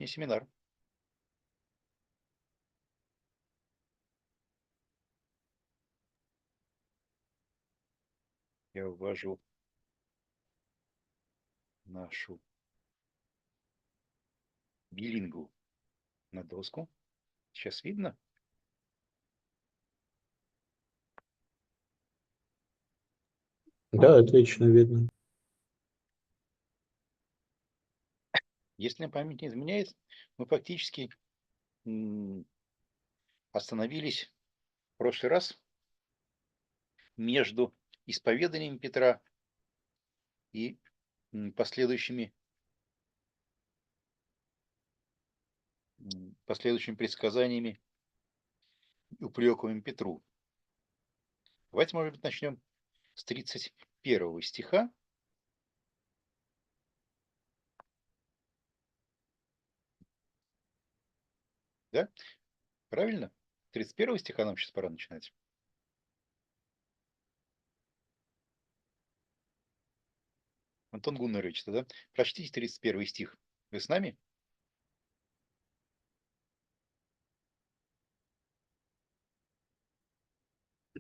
Не семинар. Я ввожу нашу билингву на доску. Сейчас видно? Да, отлично видно. Если мне память не изменяет, мы фактически остановились в прошлый раз между исповеданием Петра и последующими предсказаниями и упреками Петру. Давайте, может быть, начнем с 31 стиха. Да? Правильно? 31 стиха нам сейчас пора начинать. Антон Гуннарович, да? Прочтите 31 стих. Вы с нами?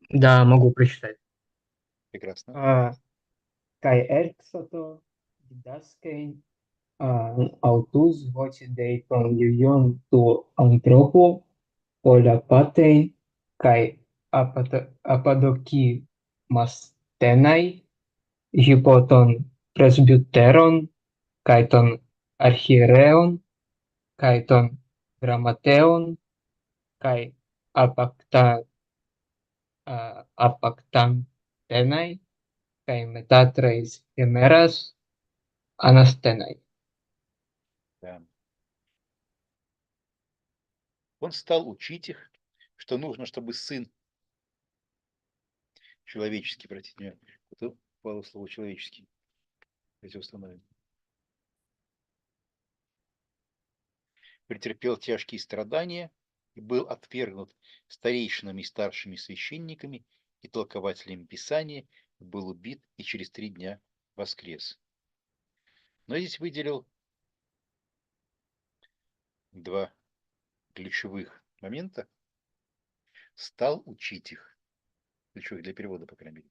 Да, могу прочитать. Прекрасно. Kai erxoto didaskai autus voce Dei conjugion tu anthropo olapatein kai apadoki mastenai hypoton presbyteron kai ton archiereon kai ton grammateon kai apactantenai kai metatreis hemeras анастенай. Да. Он стал учить их, что нужно, чтобы сын человеческий, обратите внимание, это упало слово человеческий. Давайте установим. Претерпел тяжкие страдания и был отвергнут старейшинами и старшими священниками и толкователями Писания, был убит и через 3 дня воскрес. Но я здесь выделил 2 ключевых момента. Стал учить их. Ключевых для перевода, по крайней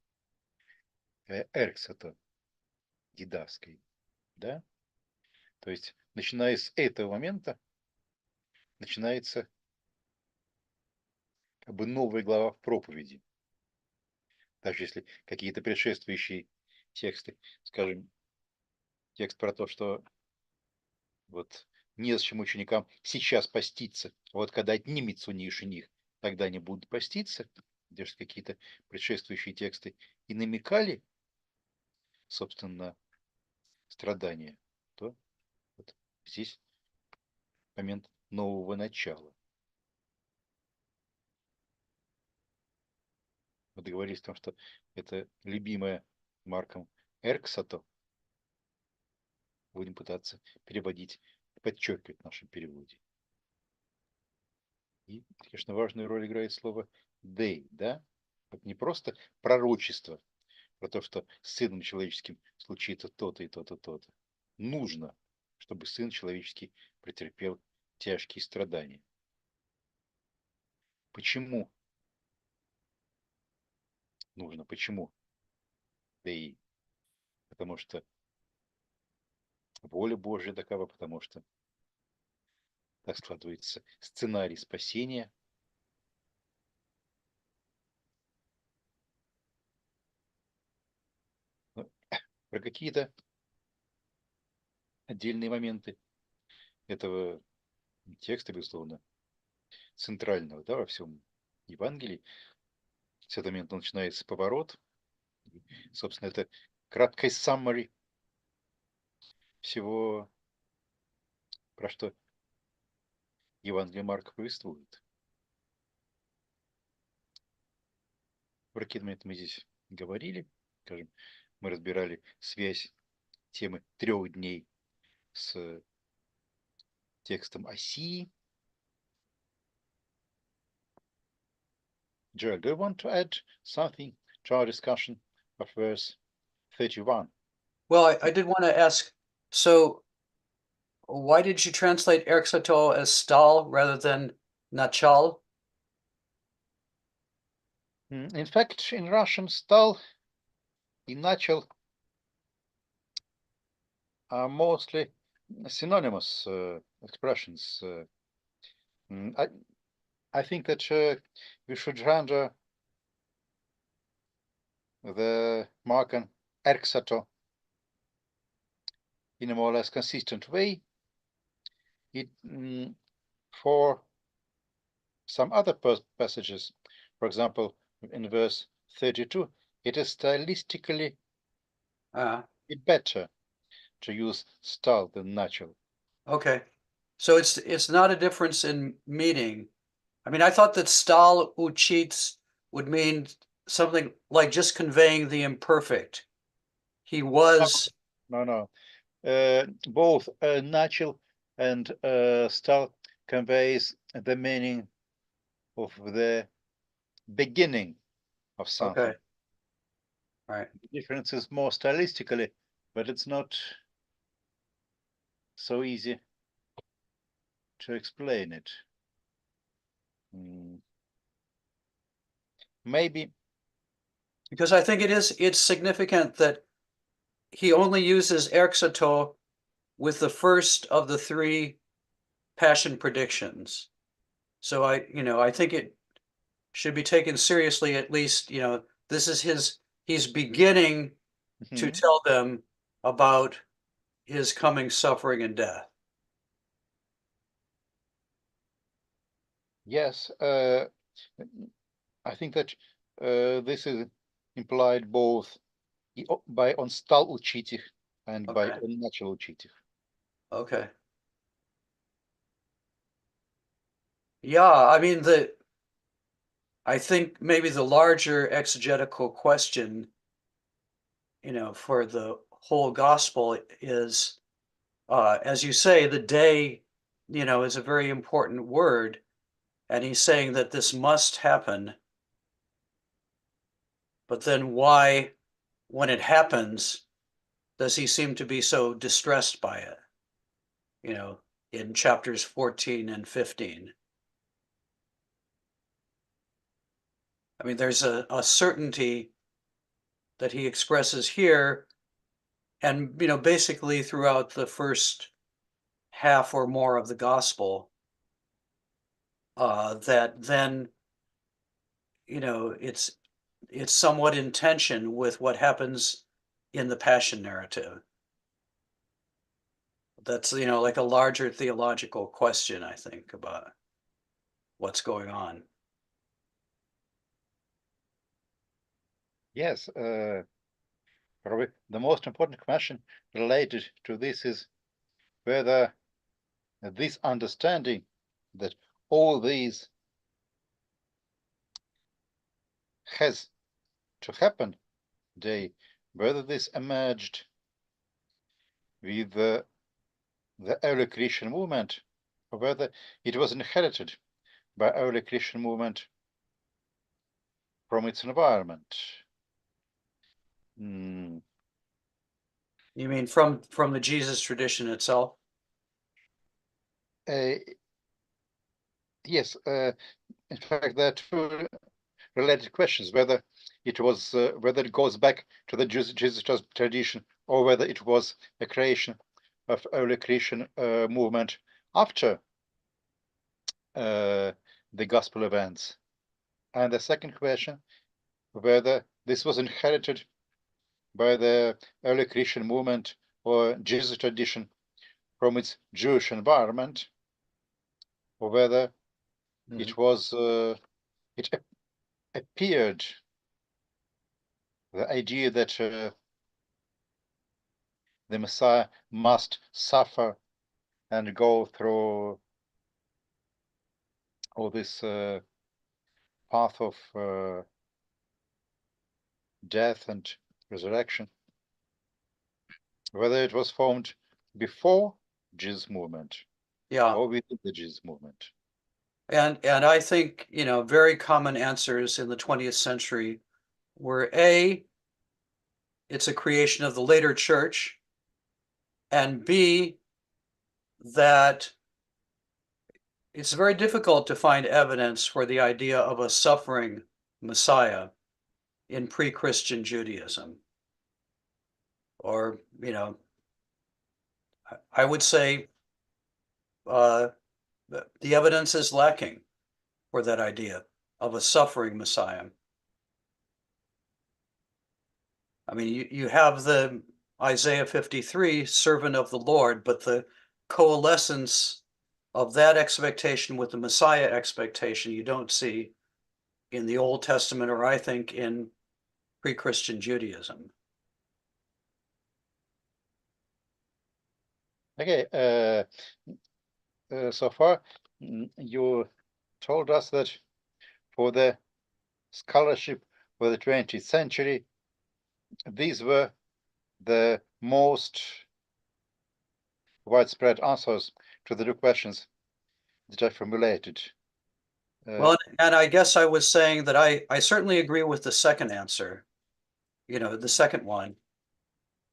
мере. Эрксото дидаской. Да? То есть, начиная с этого момента, начинается как бы новая глава в проповеди. Даже если какие-то предшествующие тексты, скажем, текст про то, что вот незачем ученикам сейчас поститься, а вот когда отнимется у них жених, тогда они будут поститься, даже какие-то предшествующие тексты и намекали, собственно, на страдания, то вот здесь момент нового начала. Мы договорились о том, что это любимая Марком Эрксато. Будем пытаться переводить, подчеркивать в нашем переводе. И, конечно, важную роль играет слово «дей», да? Это не просто пророчество про то, что с сыном человеческим случится то-то и то-то, то-то. Нужно, чтобы сын человеческий претерпел тяжкие страдания. Почему нужно? Почему? Дей. Потому что воля Божья такова, потому что так складывается сценарий спасения. Но про какие-то отдельные моменты этого текста, безусловно, центрального, да, во всем Евангелии. С этого момента начинается поворот. Собственно, это краткое summary всего, про что Евангелие Марка повествует. Про какие моменты мы здесь говорили. Скажем, мы разбирали связь темы 3 дней с текстом Осии. Joel, do you want to add something to our discussion of verse 31? Well, I did want to ask, so why did you translate erxato as stal rather than nachal? In fact, in Russian, stal and nachal are mostly synonymous expressions. I think that we should render the Markan erxato in a more or less consistent way. For some other passages, for example, in verse 32, it is stylistically better to use stal than natural. Okay, so it's not a difference in meaning. I mean, I thought that stal uchits would mean something like just conveying the imperfect. He was. No. Both natural and stal conveys the meaning of the beginning of something. Okay. Right. The difference is more stylistically, but it's not so easy to explain it. Maybe because I think it's significant that he only uses erxato with the first of the three passion predictions. So I think it should be taken seriously. At least, this is he's beginning to tell them about his coming suffering and death. Yes, I think that this is implied both by on stal uchitich and by on natural uchitich. Okay. Yeah, I mean I think maybe the larger exegetical question, for the whole gospel is, as you say, the day, is a very important word, and he's saying that this must happen. But then why, when it happens, does he seem to be so distressed by it? In chapters 14 and 15. I mean, there's a certainty that he expresses here, and basically throughout the first half or more of the gospel, that then it's somewhat in tension with what happens in the passion narrative. That's like a larger theological question, I think, about what's going on. Yes, probably the most important question related to this is whether this understanding that all these has to happen day, whether this emerged with the early Christian movement, or whether it was inherited by early Christian movement from its environment. You mean from the Jesus tradition itself? Yes, in fact, there are two related questions: whether it was whether it goes back to the Jesus tradition, or whether it was a creation of early Christian movement after the gospel events. And the second question, whether this was inherited by the early Christian movement or Jesus tradition from its Jewish environment, or whether it was it appeared the idea that the Messiah must suffer and go through all this path of death and resurrection, whether it was formed before Jesus movement or within the Jesus movement. And I think, very common answers in the 20th century were A, it's a creation of the later church, and B, that it's very difficult to find evidence for the idea of a suffering Messiah in pre-Christian Judaism. Or, I would say the evidence is lacking for that idea of a suffering Messiah. I mean, you have the Isaiah 53, servant of the Lord, but the coalescence of that expectation with the Messiah expectation you don't see in the Old Testament, or I think in pre-Christian Judaism. Okay, so far you told us that for the scholarship for the 20th century, these were the most widespread answers to the two questions that I formulated. Well, and I guess I was saying that I certainly agree with the second answer, the second one.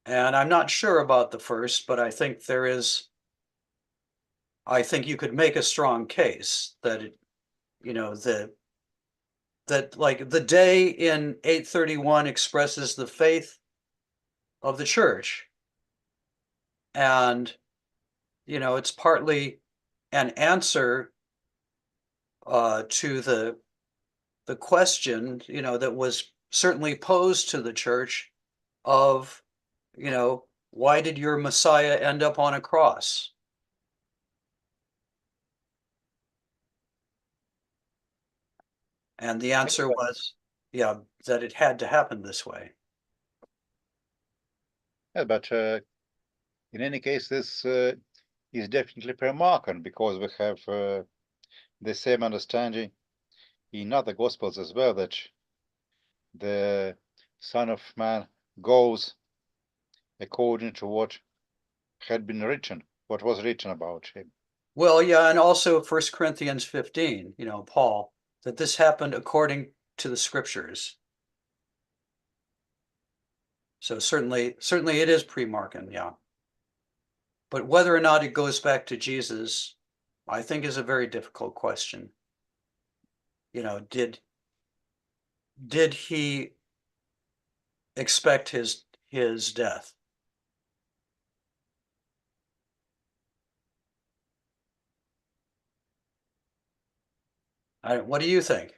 And I'm not sure about the first, but I think I think you could make a strong case that, that like the day in 831 expresses the faith of the church. And, it's partly an answer to the question, that was certainly posed to the church of, why did your Messiah end up on a cross? And the answer was, that it had to happen this way. Yeah, but in any case, this is definitely pre-Markan, because we have the same understanding in other Gospels as well, that the Son of Man goes according to what had been written, what was written about him. Well, yeah, and also 1 Corinthians 15, Paul, that this happened according to the scriptures. So certainly it is pre-Markan, yeah. But whether or not it goes back to Jesus, I think is a very difficult question. Did he expect his death? What do you think?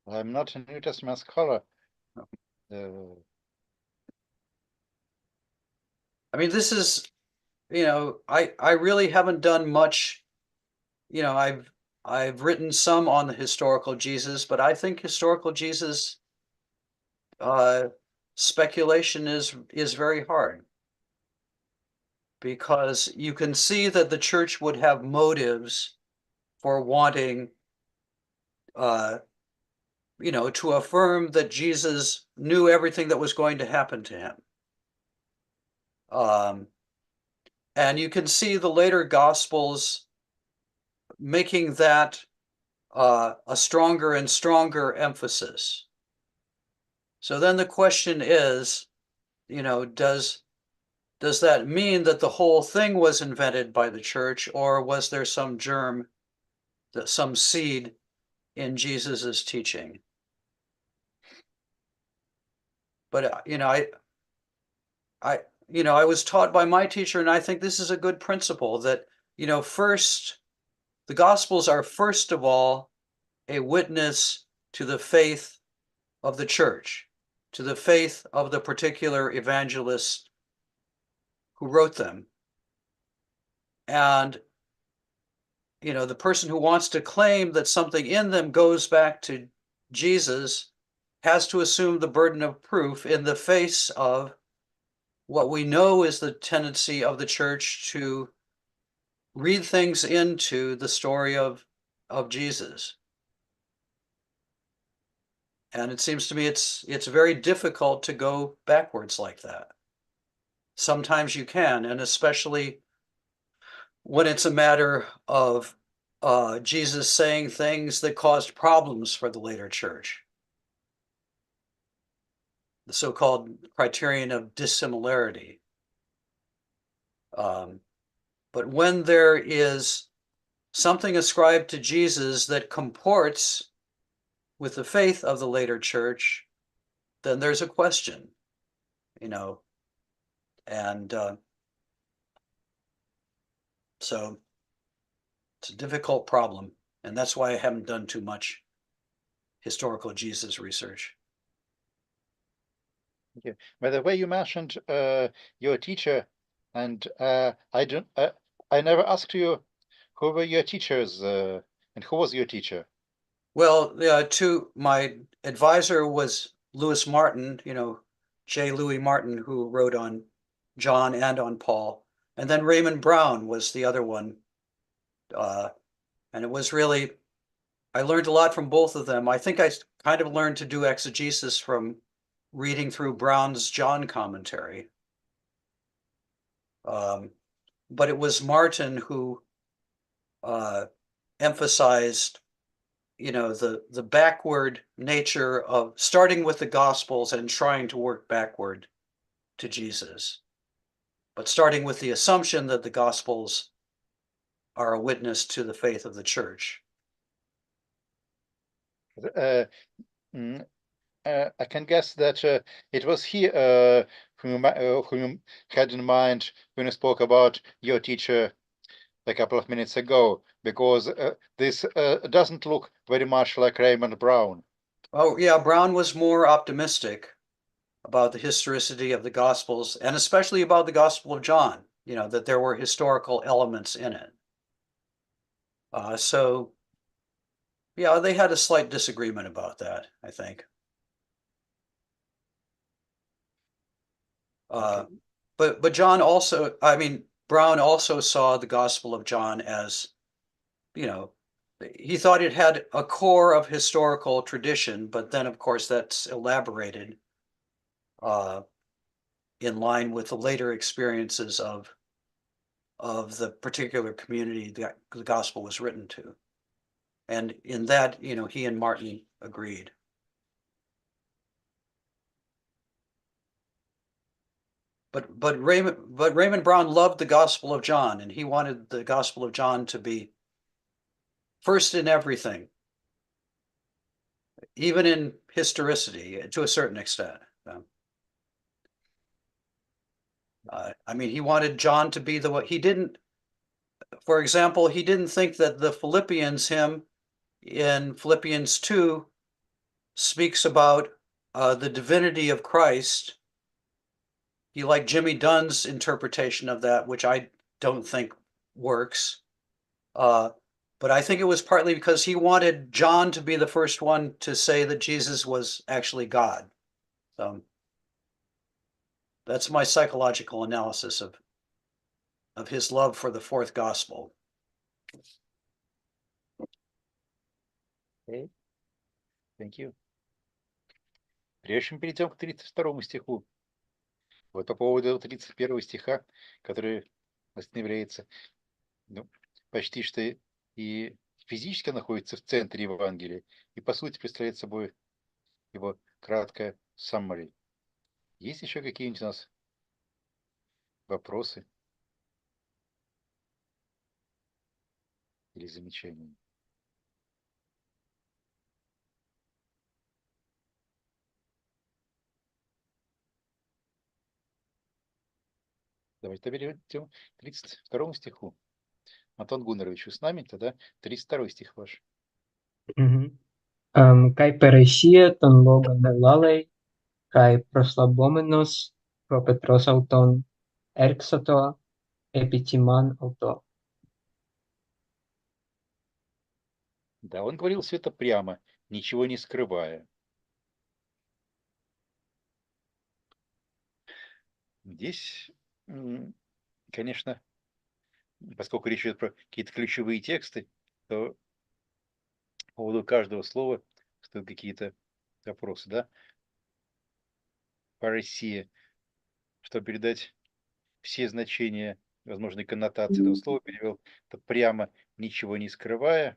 I'm not a New Testament scholar. I mean, this is, I really haven't done much. I've written some on the historical Jesus, but I think historical Jesus speculation is very hard, because you can see that the church would have motives for wanting to affirm that Jesus knew everything that was going to happen to him. And you can see the later Gospels making that a stronger and stronger emphasis. So then the question is, does that mean that the whole thing was invented by the church, or was there some germ, some seed in Jesus's teaching? But I was taught by my teacher, and I think this is a good principle, that first, the Gospels are first of all a witness to the faith of the church, to the faith of the particular evangelist who wrote them. And the person who wants to claim that something in them goes back to Jesus has to assume the burden of proof in the face of what we know is the tendency of the church to read things into the story of Jesus. And it seems to me it's very difficult to go backwards like that. Sometimes you can, and especially when it's a matter of Jesus saying things that caused problems for the later church. The so-called criterion of dissimilarity. But when there is something ascribed to Jesus that comports with the faith of the later church, then there's a question, and so it's a difficult problem, and that's why I haven't done too much historical Jesus research. Okay. By the way, you mentioned your teacher, and I never asked you who were your teachers, and who was your teacher? Well, my advisor was Louis Martin, J. Louis Martin, who wrote on John and on Paul. And then Raymond Brown was the other one. And it was really, I learned a lot from both of them. I think I kind of learned to do exegesis from reading through Brown's John commentary. But it was Martin who emphasized the backward nature of starting with the Gospels and trying to work backward to Jesus, but starting with the assumption that the Gospels are a witness to the faith of the church. I can guess that it was he whom you had in mind when you spoke about your teacher a couple of minutes ago, because this doesn't look very much like Raymond Brown. Oh, yeah, Brown was more optimistic about the historicity of the Gospels, and especially about the Gospel of John, that there were historical elements in it. So, yeah, they had a slight disagreement about that, I think. But John also, Brown also saw the Gospel of John as, he thought it had a core of historical tradition, but then of course that's elaborated in line with the later experiences of the particular community that the Gospel was written to. And in that, he and Martin agreed. But Raymond Brown loved the Gospel of John, and he wanted the Gospel of John to be first in everything, even in historicity, to a certain extent. He wanted John to be the one. He didn't, for example, he didn't think that the Philippians hymn in Philippians 2 speaks about the divinity of Christ. He liked Jimmy Dunn's interpretation of that, which I don't think works. But I think it was partly because he wanted John to be the first one to say that Jesus was actually God. That's my psychological analysis of his love for the fourth gospel. Okay. Thank you. Прежде чем перейдем к 32 стиху, вот по поводу 31 стиха, который является, почти что и физически находится в центре Евангелия, и по сути представляет собой его краткое summary. Есть еще какие-нибудь у нас вопросы или замечания? Давайте перейдем к 32 стиху. Антон Гуннарович, вы с нами? Тогда 32 стих ваш. Kai peresie ton logon de lalei, kai proslabomenos propetros auton erxoto epitiman auto. Да, он говорил все это прямо, ничего не скрывая. Здесь, конечно, поскольку речь идет про какие-то ключевые тексты, то по поводу каждого слова стоят какие-то вопросы, да? Паресия, чтобы передать все значения, возможные коннотации этого слова, перевел это прямо, ничего не скрывая.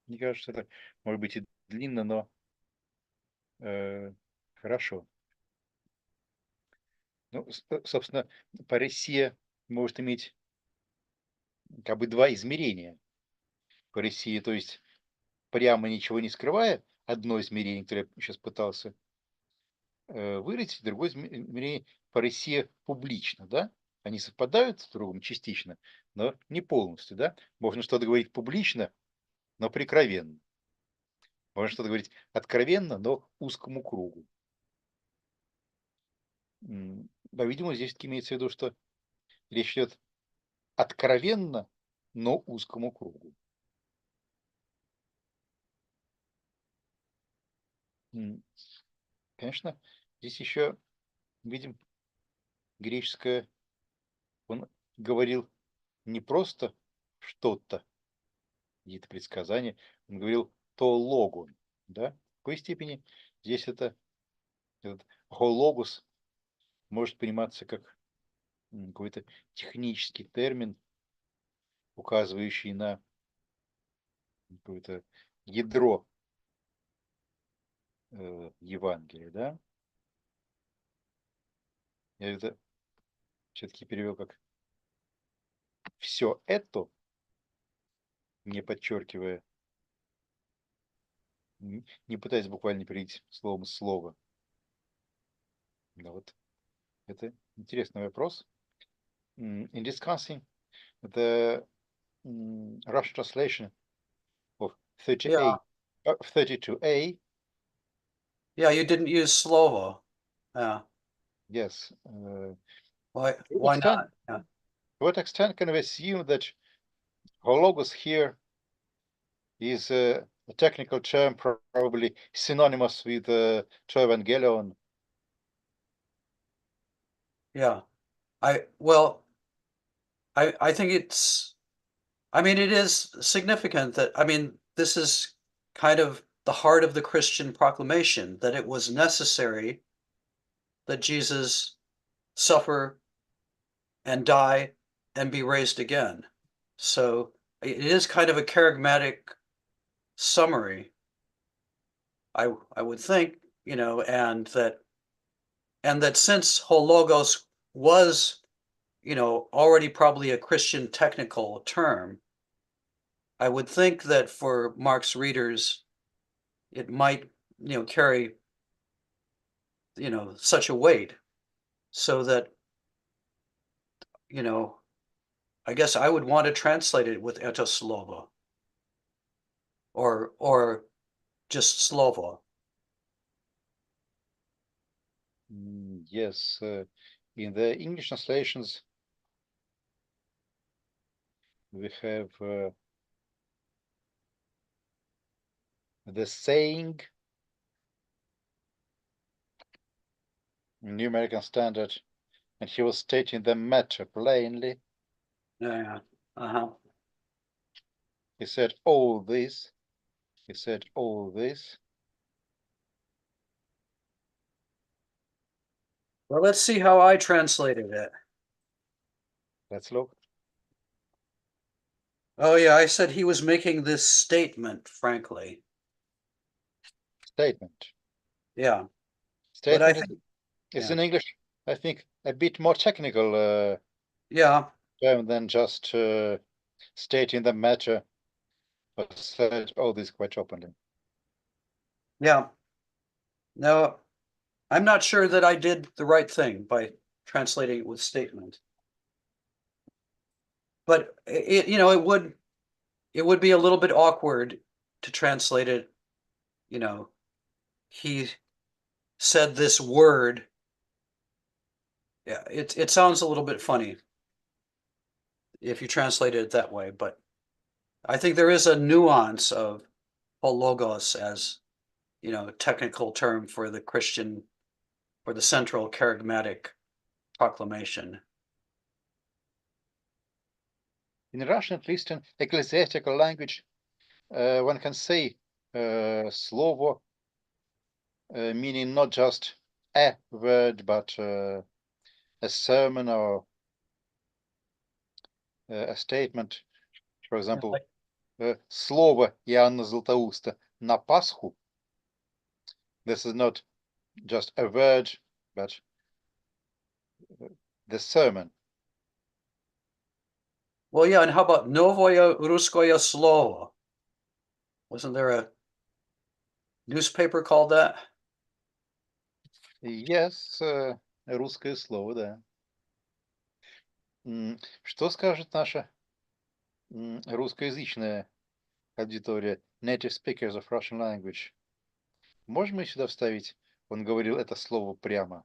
Мне кажется, это может быть и длинно, но хорошо. Ну, собственно, паресия может иметь как бы два измерения. Паресия, то есть прямо ничего не скрывая, одно измерение, которое я сейчас пытался выразить, другое измерение паресия публично, да? Они совпадают с другом частично, но не полностью, да? Можно что-то говорить публично, но прикровенно. Можно что-то говорить откровенно, но узкому кругу. По-видимому, здесь имеется в виду, что речь идет откровенно, но узкому кругу. Конечно, здесь еще видим греческое, он говорил не просто что-то, какие-то предсказания, он говорил то логон, да? В какой степени здесь этот хологос может пониматься как какой-то технический термин, указывающий на какое-то ядро Евангелия, да? Я это все-таки перевел как все это, не подчеркивая, не пытаясь буквально перейти словом слово. Да, вот это интересный вопрос. In discussing the Russian translation of 38, 32a, Yeah, you didn't use slovo. Yeah. yes. Why not? Yeah. To what extent can we assume that hologos here is a technical term probably synonymous with to evangelion? Yeah. I think it is significant that, this is kind of the heart of the Christian proclamation, that it was necessary that Jesus suffer and die and be raised again. So it is kind of a charismatic summary, I would think, and that since hologos was, already probably a Christian technical term, I would think that for Mark's readers, it might, carry, such a weight, so that, I guess I would want to translate it with eto slovo, or just slovo. Yes, in the English translations, we have the saying, New American Standard, and he was stating the matter plainly. Yeah. Uh-huh. He said all this. He said all this. Well, let's see how I translated it. Let's look. Oh, yeah, I said he was making this statement, frankly. Statement. Yeah. Statement think- is yeah. in English, I think, a bit more technical Yeah. term than just stating the matter, but said all this quite openly. Yeah. No, I'm not sure that I did the right thing by translating it with statement. But it would be a little bit awkward to translate it, he said this word. Yeah, it sounds a little bit funny if you translate it that way, but I think there is a nuance of hologos as, technical term for the central charismatic proclamation. In Russian, at least in ecclesiastical language, one can say slovo, meaning not just a word, but a sermon or a statement. For example, слово Иоанна Златоуста на Пасху. This is not just a word, but The sermon. Well, yeah, and how about Novoye Ruskoye Slovo? Wasn't there a newspaper called that? Yes, русское слово, да. Что скажет наша русскоязычная аудитория? Native speakers of Russian language. Можем мы сюда вставить? Он говорил это слово прямо.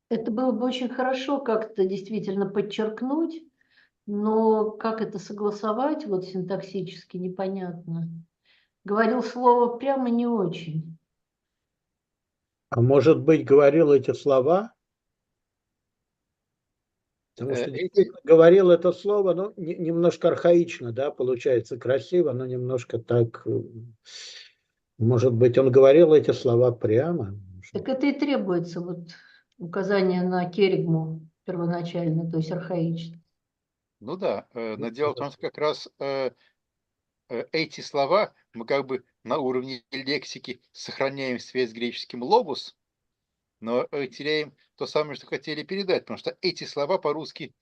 Это было бы очень хорошо как-то действительно подчеркнуть, но как это согласовать, вот синтаксически непонятно. Говорил слово прямо не очень. А может быть, говорил эти слова? Потому что Эти, действительно говорил это слово, ну, немножко архаично, да, получается красиво, но немножко так, может быть, он говорил эти слова прямо? Так это и требуется, вот указание на керигму первоначально, то есть архаично. ну да, но дело в том, что как раз эти слова мы как бы на уровне лексики сохраняем связь с греческим логос, но теряем то самое, что хотели передать, потому что эти слова по-русски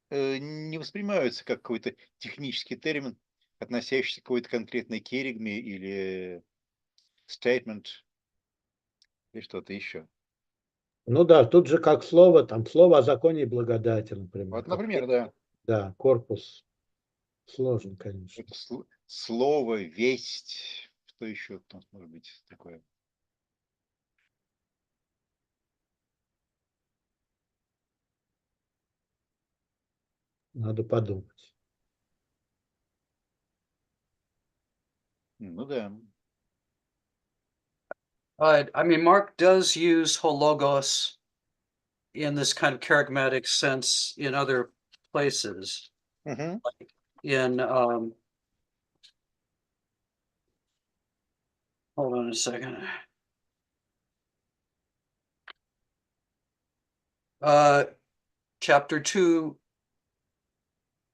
не воспринимаются как какой-то технический термин, относящийся к какой-то конкретной керигме или statement или что-то еще. Ну да, тут же как слово, там слово о законе и благодати, например. Вот, например, да, Да, корпус. Сложно, конечно. это слово, весть, что еще у нас может быть такое? Надо подумать. Ну да. I mean, Mark does use hologos in this kind of charismatic sense in other places. Мгм. In hold on a second. Chapter 2,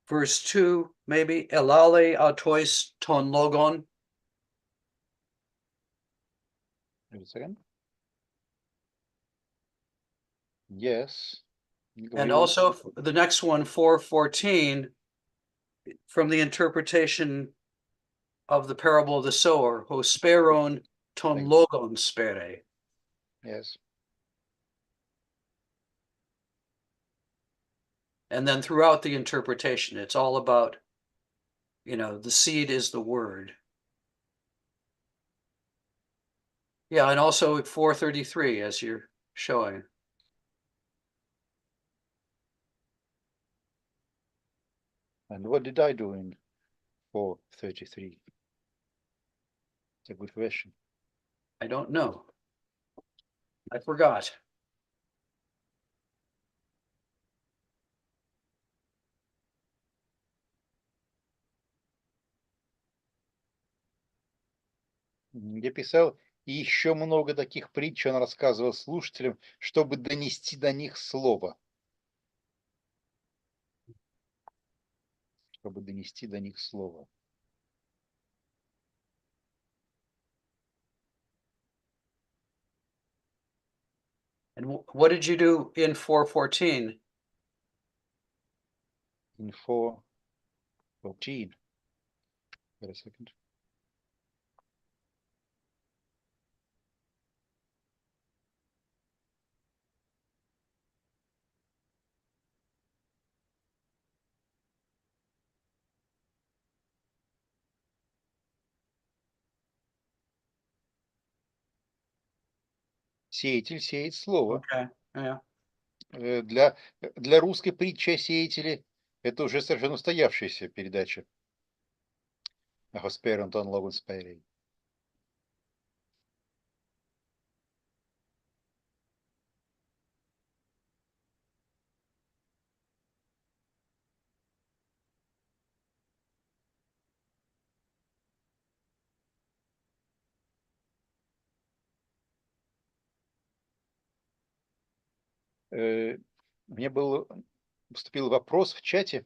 verse 2, maybe. Elale autois ton logon. Wait a second. Yes. And Говорил- also the next one, 4:14, from the interpretation of the parable of the sower, hosperon ton Thank- logon spere. Yes. And then throughout the interpretation, it's all about, the seed is the word. Yeah, and also at 4:33, as you're showing. And what did I do in 4:33? It's a good question. I don't know. I forgot. Я писал, и еще много таких притч он рассказывал слушателям, чтобы донести до них слово. Чтобы донести до них слово. And what did you do in 4:14? In 4:14. Wait a second. Сеятель сеет слово. Okay. Yeah. Для русской притчи о сеятеле это уже совершенно устоявшаяся передача. Госпер Антон Логан Спайрей. Мне поступил вопрос в чате,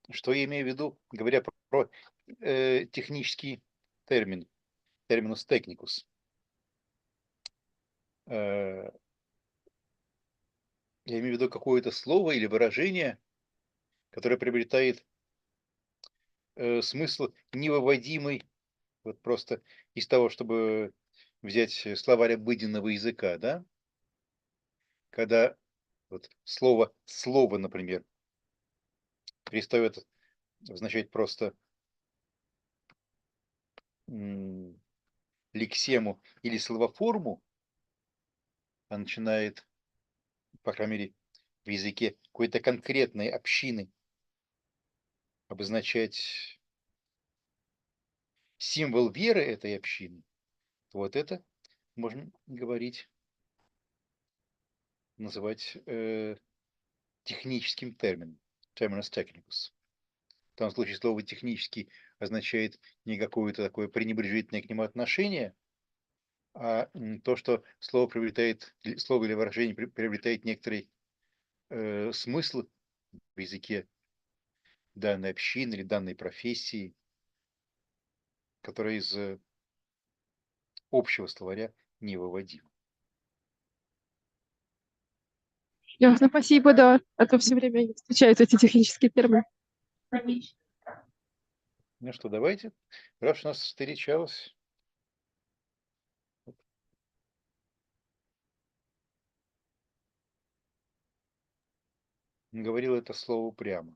что я имею в виду, говоря про технический терминус technicus. я имею в виду какое-то слово или выражение, которое приобретает смысл невыводимый вот просто из того, чтобы взять словарь обыденного языка, да, когда вот слово, например, перестает означать просто лексему или словоформу, а начинает, по крайней мере, в языке какой-то конкретной общины обозначать символ веры этой общины, то вот это можно говорить, называть техническим термином, terminus technicus. В том случае слово технический означает не какое-то такое пренебрежительное к нему отношение, а то, что слово слово или выражение приобретает некоторый смысл в языке данной общины или данной профессии, которая из общего словаря не выводима. Ясно, спасибо, да. А то все время встречаются эти технические термины. Ну что, давайте, раз у нас встречалось. Говорил это слово прямо.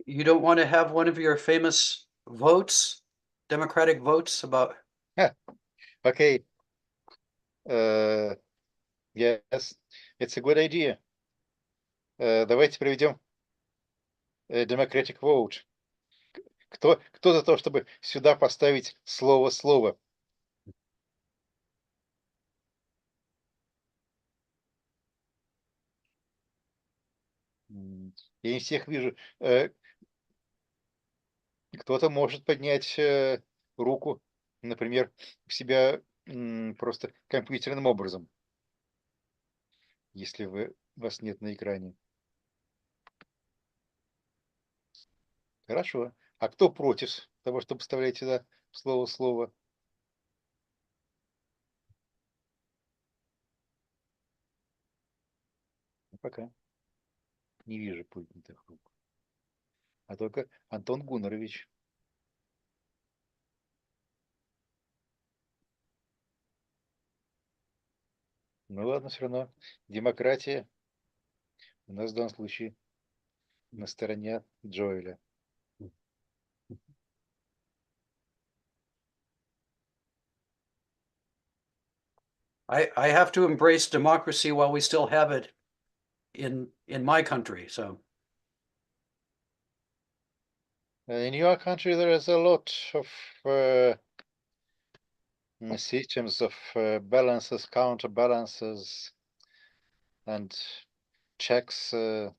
You don't want to have one of your famous votes, democratic votes about. Okay. Yes, it's a good idea. Давайте проведем democratic vote. Кто за то, чтобы сюда поставить слово? Я не всех вижу. Кто-то может поднять руку, например, у себя просто компьютерным образом, если вас нет на экране. Хорошо. А кто против того, чтобы вставлять сюда слово? Пока не вижу поднятых рук. А только Антон Гунарович. Ну ладно, все равно демократия у нас в данном случае на стороне Джоэля. I have to embrace democracy while we still have it in my country. So In your country, there is a lot of systems of balances, counterbalances, and checks. So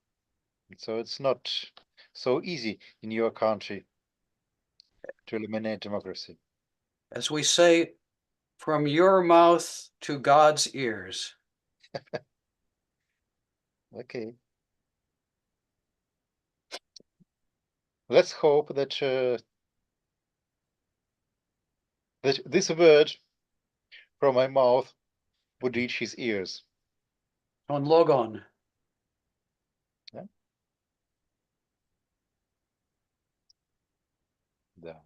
it's not so easy in your country to eliminate democracy. as we say, from your mouth to God's ears. Okay. Let's hope that that this word from my mouth would reach his ears. On logon. Да.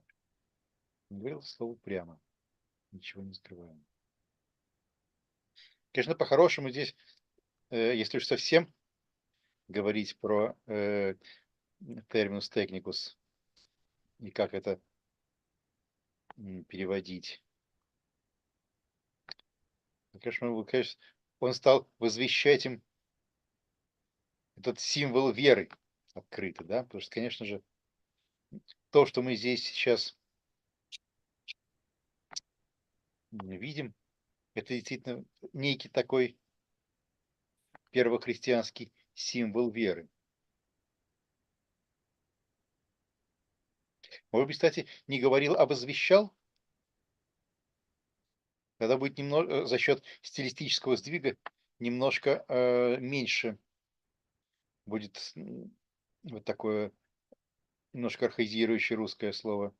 Говорил слово прямо. Ничего не скрываем. Конечно, по-хорошему здесь, если уж совсем говорить про terminus technicus и как это переводить. Конечно, он стал возвещать им этот символ веры открыто, да, потому что, конечно же, то, что мы здесь сейчас видим, это действительно некий такой первохристианский символ веры. Может быть, кстати, не говорил, а возвещал? Тогда будет немного за счет стилистического сдвига немножко меньше будет вот такое немножко архаизирующее русское слово.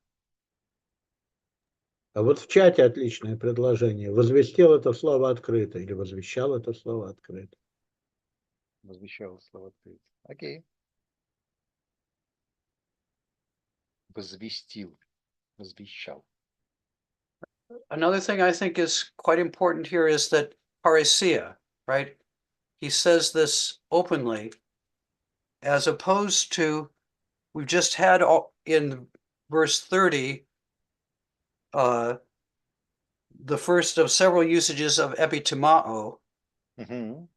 А вот в чате отличное предложение. Возвестил это слово открыто или возвещал это слово открыто. Возвещал слово открыто. Окей. Возвестил. Возвещал. Another thing I think is quite important here is that parousia, right? He says this openly, as opposed to, we've just had in verse 30, the first of several usages of epitimao, Мгм.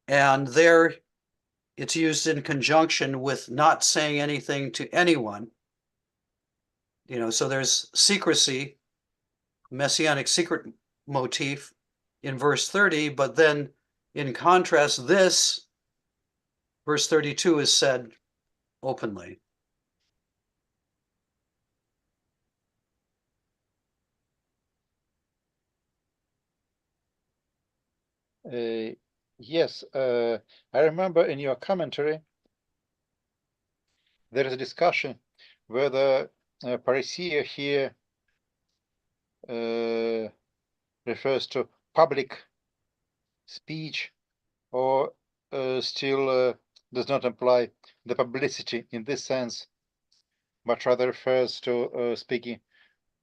and there it's used in conjunction with not saying anything to anyone. So there's secrecy, messianic secret motif in verse 30, but then in contrast, this verse 32 is said openly. Yes, I remember in your commentary there is a discussion whether parousia here refers to public speech or still does not imply the publicity in this sense, but rather refers to speaking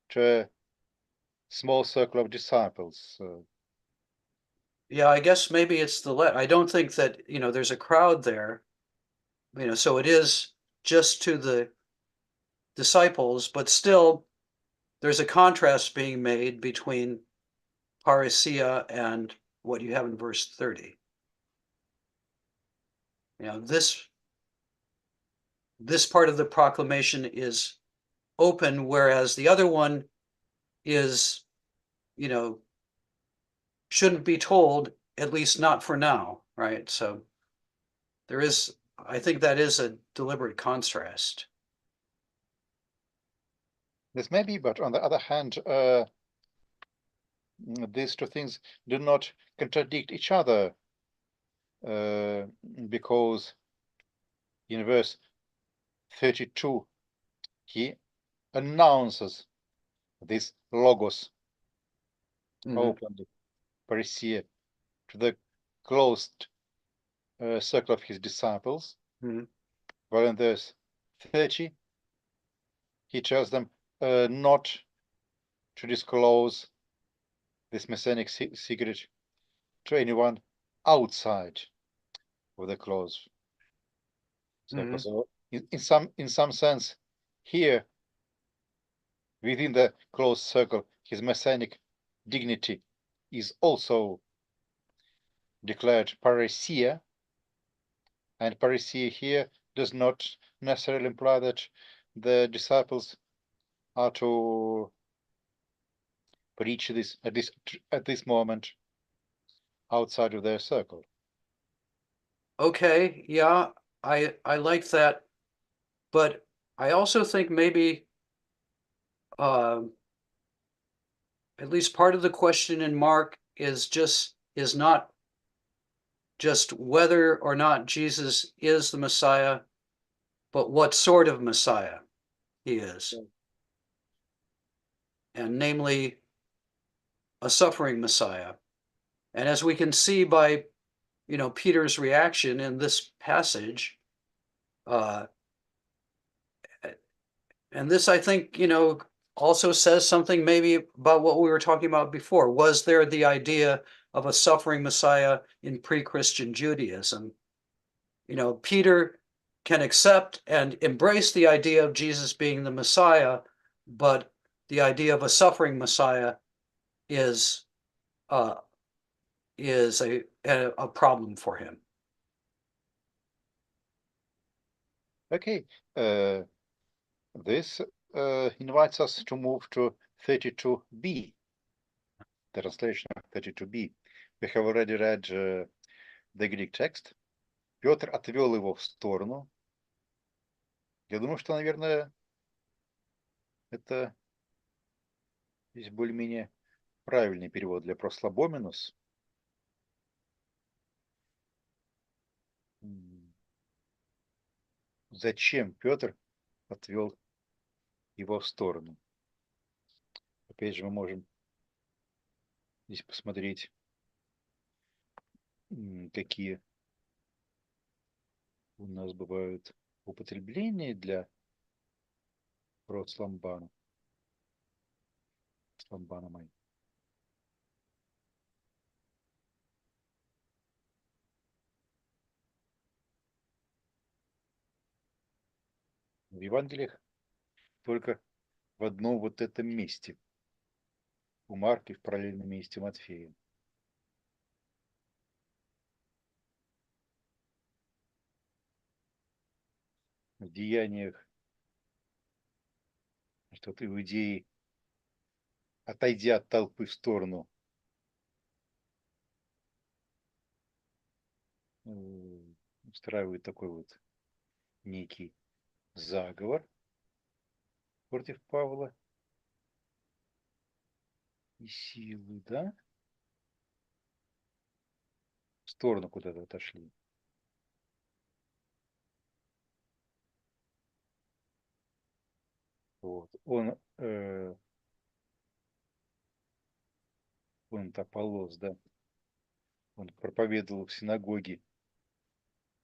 to a small circle of disciples. Yeah, I guess maybe it's I don't think that, there's a crowd there, so it is just to the disciples, but still there's a contrast being made between parousia and what you have in verse 30. This part of the proclamation is open, whereas the other one is, shouldn't be told, at least not for now, right? So I think that is a deliberate contrast. This may be, but on the other hand, these two things do not contradict each other, because in verse 32 he announces this logos openly, parousia, to the closed circle of his disciples, while in verse 30 he tells them not to disclose this messianic secret to anyone outside of the closed circle. So in some sense, here within the closed circle, his messianic dignity is also declared parousia, and parousia here does not necessarily imply that the disciples are to preach this at this moment outside of their circle. Okay, yeah, I like that, but I also think maybe at least part of the question in Mark is not just whether or not Jesus is the Messiah, but what sort of Messiah he is. And namely a suffering Messiah. And as we can see by, Peter's reaction in this passage, and this, I think, also says something maybe about what we were talking about before. Was there the idea of a suffering Messiah in pre-Christian Judaism? Peter can accept and embrace the idea of Jesus being the Messiah, but the idea of a suffering Messiah is a problem for him. Okay, this invites us to move to 32b, the translation of 32b. We have already read the Greek text. Петр отвел его в сторону. Я думаю, что, наверное, это здесь более-менее правильный перевод для прослабоменус. Зачем Петр отвел его в сторону? Опять же, мы можем здесь посмотреть, какие у нас бывают употребления для сламбана. Сламбана май. В Евангелиях только в одном вот этом месте. У Марка и в параллельном месте Матфея. В деяниях, что вот иудеи, отойдя от толпы в сторону, устраивают такой вот некий заговор против Павла и силы, да? В сторону куда-то отошли. Вот. Он Аполлос, да, он проповедовал в синагоге,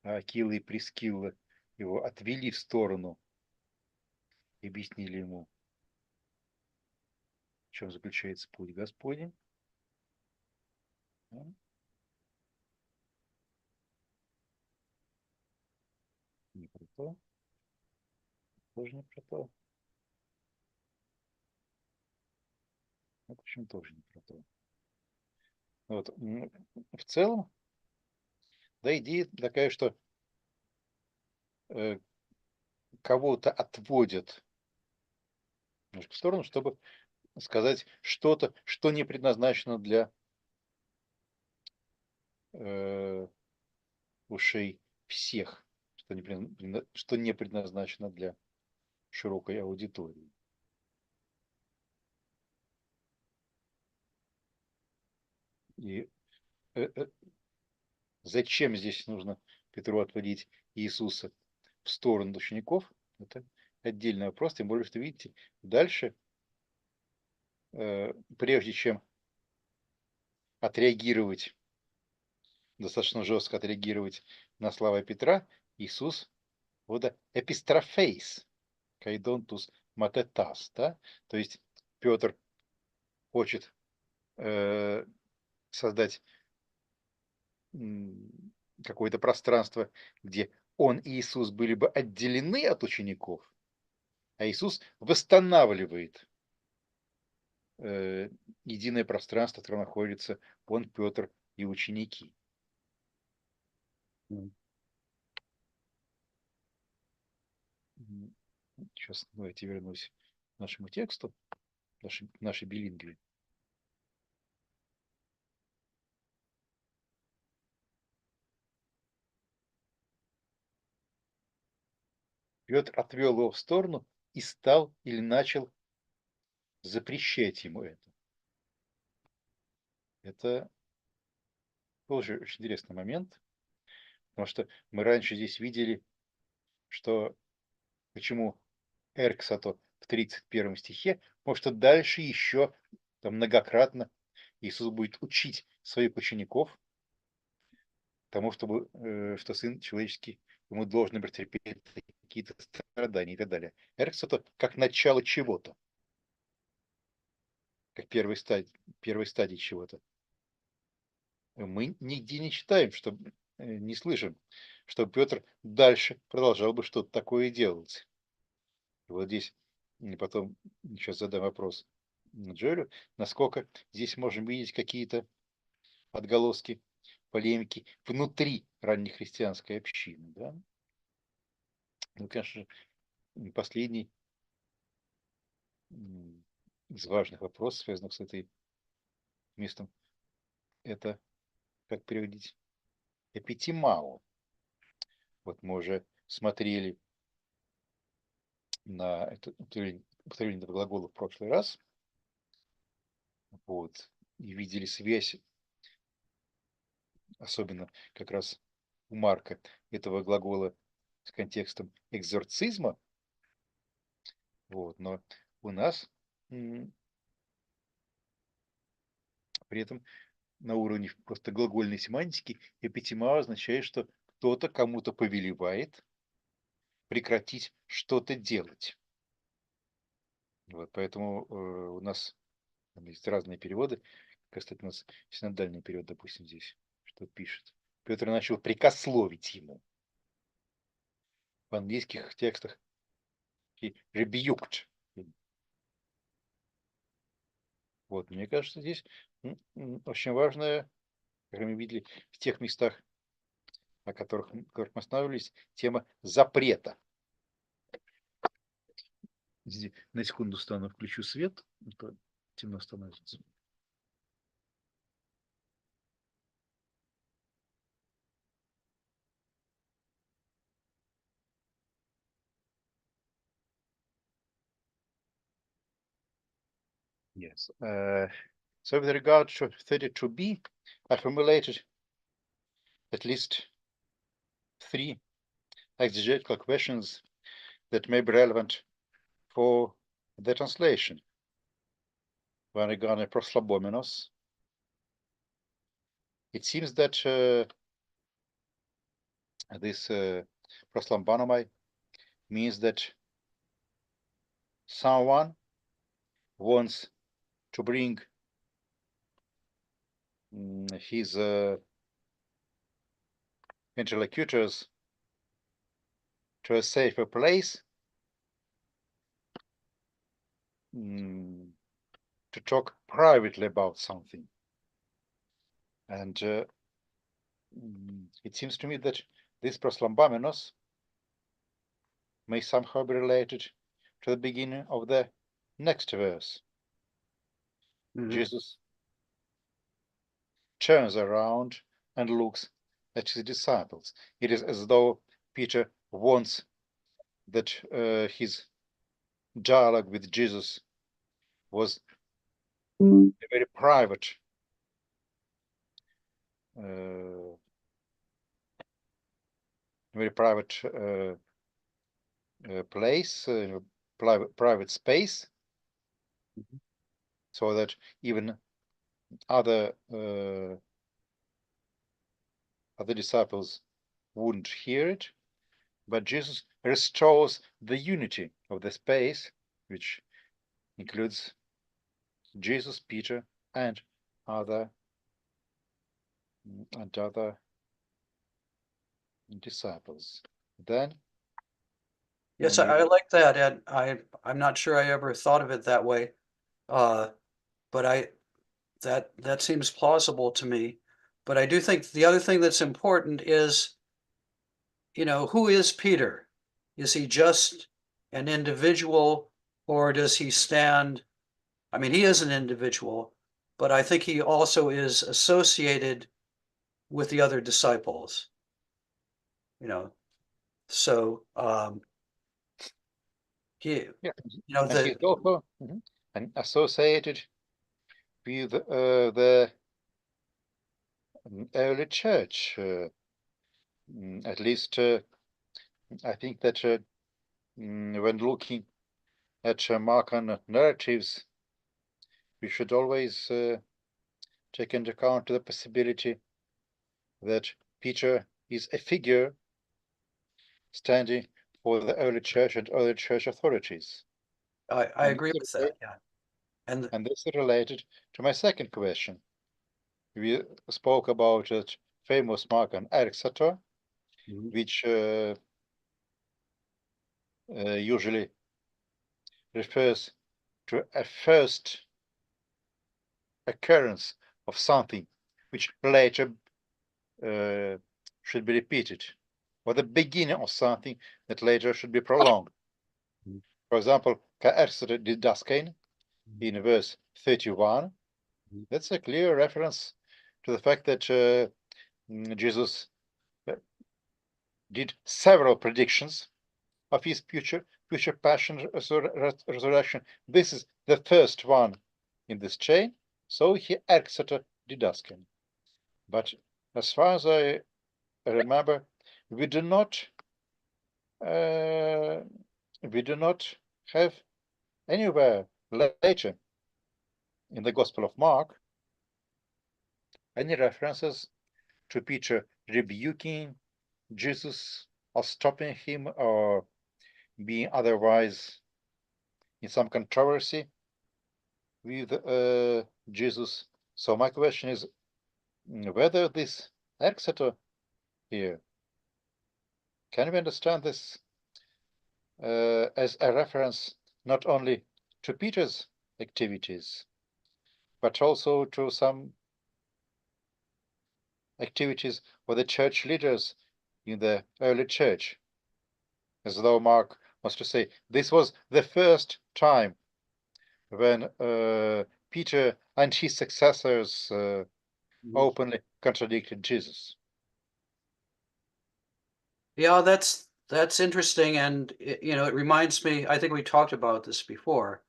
а Акила и Прискилла его отвели в сторону и объяснили ему, в чем заключается путь Господень. Да? Не про то. Тоже не про то. Это почему тоже не про то. Вот. В целом, да, идея такая, что кого-то отводят немножко в сторону, чтобы сказать что-то, что не предназначено для ушей всех, что не предназначено для широкой аудитории. И зачем здесь нужно Петру отводить Иисуса в сторону учеников, это отдельный вопрос, тем более, что, видите, дальше, прежде чем отреагировать, достаточно жестко отреагировать на слова Петра, Иисус вот эпистрофейс, кайдонтус матетас, да, то есть Петр хочет создать какое-то пространство, где он и Иисус были бы отделены от учеников, а Иисус восстанавливает единое пространство, в котором находится он, Петр и ученики. Сейчас давайте вернусь к нашему тексту, нашей билингве. Петр отвел его в сторону и стал или начал запрещать ему это. Это тоже очень интересный момент, потому что мы раньше здесь видели, что почему Эрксато в 31 стихе, потому что дальше еще там многократно Иисус будет учить своих учеников тому, чтобы, что Сын Человеческий, ему должен претерпеть какие-то страдания и так далее. Эрксато как начало чего-то, как первой стадии чего-то. Мы нигде не читаем, не слышим, что Петр дальше продолжал бы что-то такое делать. И вот здесь потом сейчас задам вопрос Джоэлю, насколько здесь можем видеть какие-то отголоски полемики внутри раннехристианской общины. Да? Ну, конечно, последний из важных вопросов, связанных с этим местом, это как переводить эпитимао. Вот мы уже смотрели на это употребление этого глагола в прошлый раз. Вот, и видели связь, особенно как раз у Марка, этого глагола с контекстом экзорцизма. Вот, но у нас При этом на уровне просто глагольной семантики эпитема означает, что кто-то кому-то повелевает прекратить что-то делать. Вот, поэтому у нас там есть разные переводы. Кстати, у нас синодальный перевод, допустим, здесь что пишет. Петр начал прикословить ему. В английских текстах he rebuked. Вот, мне кажется, здесь очень важная, как мы видели в тех местах, на которых мы останавливались, тема запрета. Здесь, на секунду встану, включу свет, то темно становится. Yes. So with regard to 32b, I formulated at least 3 exegetical questions that may be relevant for the translation. When regarding proslabomenos, it seems that this proslambanomai means that someone wants to bring his interlocutors to a safer place to talk privately about something. And it seems to me that this proslambamenos may somehow be related to the beginning of the next verse. Jesus turns around and looks at his disciples. It is as though Peter wants that his dialogue with Jesus was a very private place, private space, so that even other disciples wouldn't hear it. But Jesus restores the unity of the space, which includes Jesus, Peter, and other disciples. Then, Yes, I like that, and I'm not sure I ever thought of it that way, but that seems plausible to me. But I do think the other thing that's important is, who is Peter? Is he just an individual, or does he stand? I mean, he is an individual, but I think he also is associated with the other disciples. So he, and he's also associated with the early church. At least I think that when looking at Markan narratives, we should always take into account the possibility that Peter is a figure standing for the early church and early church authorities. I agree with that, yeah. And this is related to my second question. We spoke about that famous Markan erxator, which usually refers to a first occurrence of something which later should be repeated, or the beginning of something that later should be prolonged. For example, ka erxator didaskein in verse 31, that's a clear reference to the fact that Jesus did several predictions of his future passion, resurrection. This is the first one in this chain, so he erxator didaskein. But as far as I remember, we do not have anywhere later in the Gospel of Mark any references to Peter rebuking Jesus or stopping him or being otherwise in some controversy with Jesus? So my question is whether this exeter here, can we understand this as a reference not only to Peter's activities, but also to some activities of the church leaders in the early church, as though Mark wants to say this was the first time when Peter and his successors openly contradicted Jesus. Yeah, that's interesting, and it reminds me. I think we talked about this before.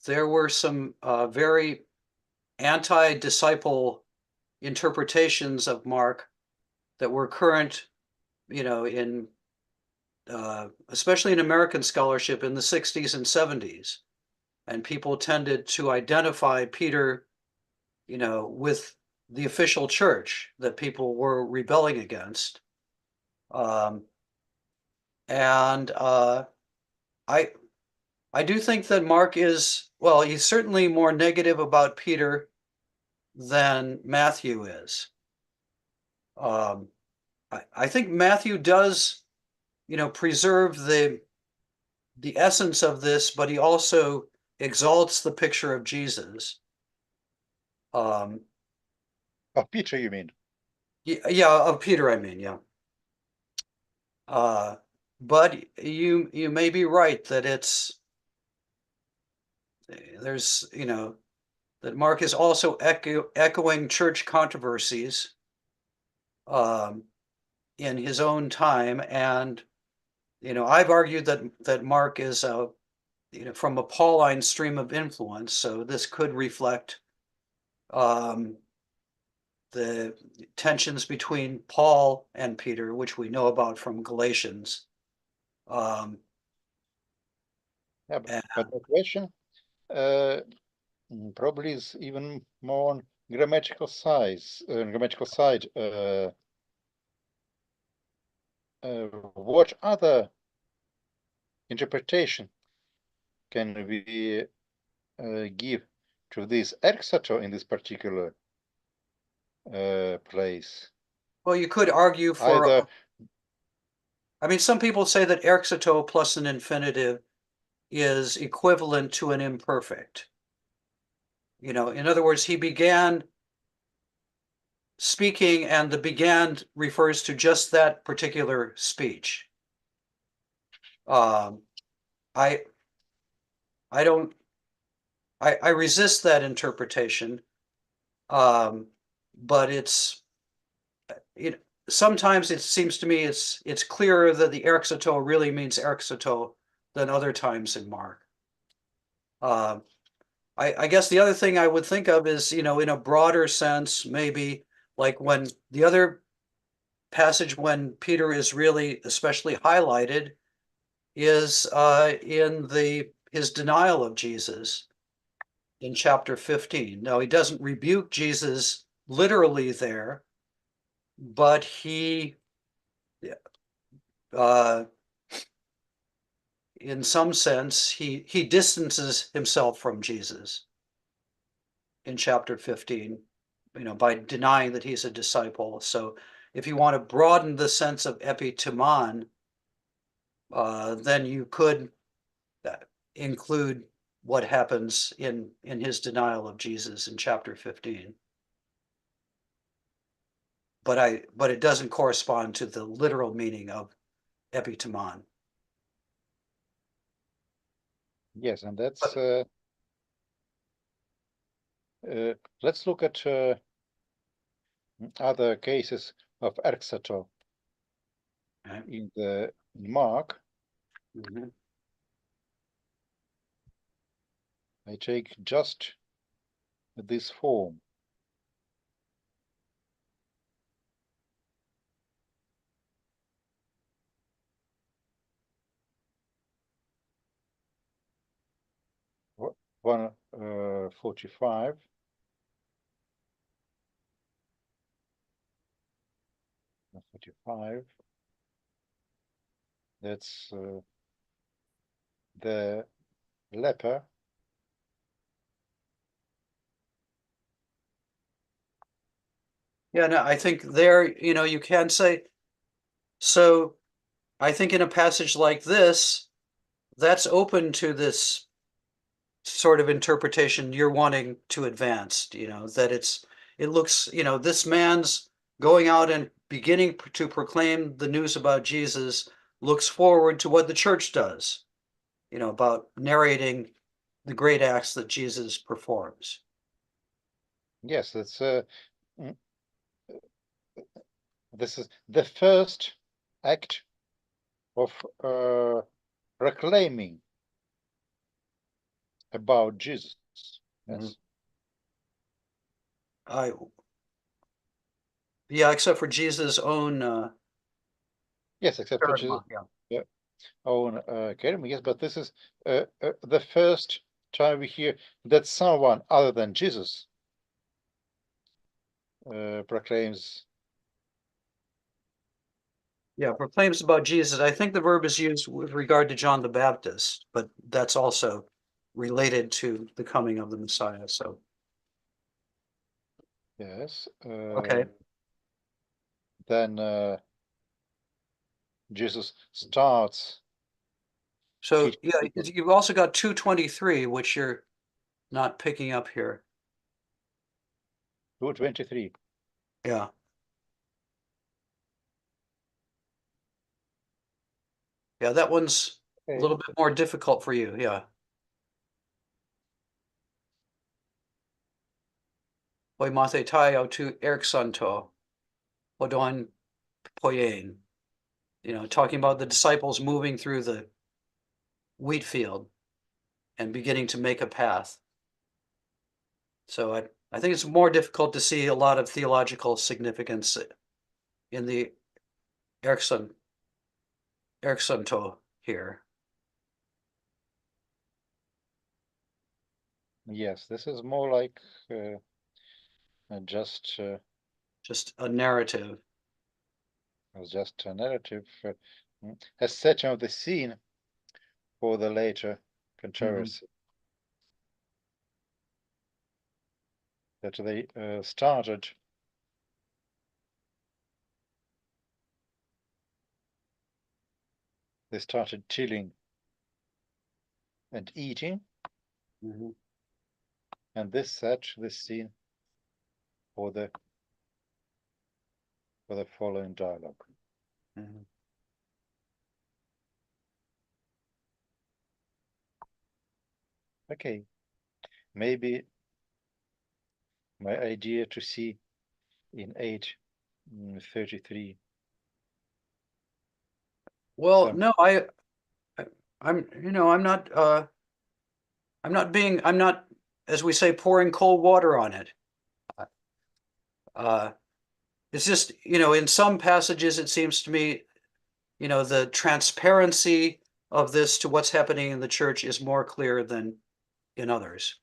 There were some very anti-disciple interpretations of Mark that were current, in especially in American scholarship in the 60s and 70s, and people tended to identify Peter, with the official church that people were rebelling against. And I do think that Mark is, well, he's certainly more negative about Peter than Matthew is. I think Matthew does, preserve the essence of this, but he also exalts the picture of Jesus. Of Peter, you mean? Yeah, of Peter, I mean, yeah. But you may be right that there's, that Mark is also echoing church controversies in his own time, and I've argued that Mark is from a Pauline stream of influence, so this could reflect the tensions between Paul and Peter, which we know about from Galatians. Yeah, but the question probably is even more on grammatical side. What other interpretation can we give to this exeter in this particular place? Well, you could argue for, Either, I mean, some people say that erxito plus an infinitive is equivalent to an imperfect. In other words, he began speaking, and the began refers to just that particular speech. I don't, I resist that interpretation, but sometimes it seems to me it's clearer that the erxito really means erxito than other times in Mark. I guess the other thing I would think of is, in a broader sense, maybe like when the other passage when Peter is really especially highlighted is in his denial of Jesus in chapter 15. Now, he doesn't rebuke Jesus literally there, but he in some sense he distances himself from Jesus in chapter 15, by denying that he's a disciple. So if you want to broaden the sense of epitimon, then you could include what happens in his denial of Jesus in chapter 15. But it doesn't correspond to the literal meaning of epitimon. yes, and that's let's look at other cases of erxeto in Mark. Mm-hmm. I take just this form. One 45. 45. That's the leper. Yeah, no, I think there, you can say, so I think in a passage like this, that's open to this sort of interpretation you're wanting to advance, that it looks, this man's going out and beginning to proclaim the news about Jesus looks forward to what the church does, about narrating the great acts that Jesus performs. Yes, that's this is the first act of proclaiming about Jesus. Yes. Yeah, except for Jesus' own Yes, except for Jesus' own academy. Yes, but this is the first time we hear that someone other than Jesus proclaims. Yeah, proclaims about Jesus. I think the verb is used with regard to John the Baptist, but that's also related to the coming of the Messiah. So, Yes. okay. Then Jesus starts. So, yeah, you've also got 2:23, which you're not picking up here. 2:23. Yeah. Yeah, that one's a little bit more difficult for you. Yeah. Hoi mathe taio tu erksanto, hodon poyen. Talking about the disciples moving through the wheat field and beginning to make a path. So I think it's more difficult to see a lot of theological significance in the erksanto here. Yes, this is more like just a narrative. Just a narrative, a setting of the scene for the later controversy. That they started tilling and eating, and this set the scene for the following dialogue. Okay, maybe my idea to see in 8:33. Well, no, I'm not, as we say, pouring cold water on it. It's just, in some passages, it seems to me, the transparency of this to what's happening in the church is more clear than in others.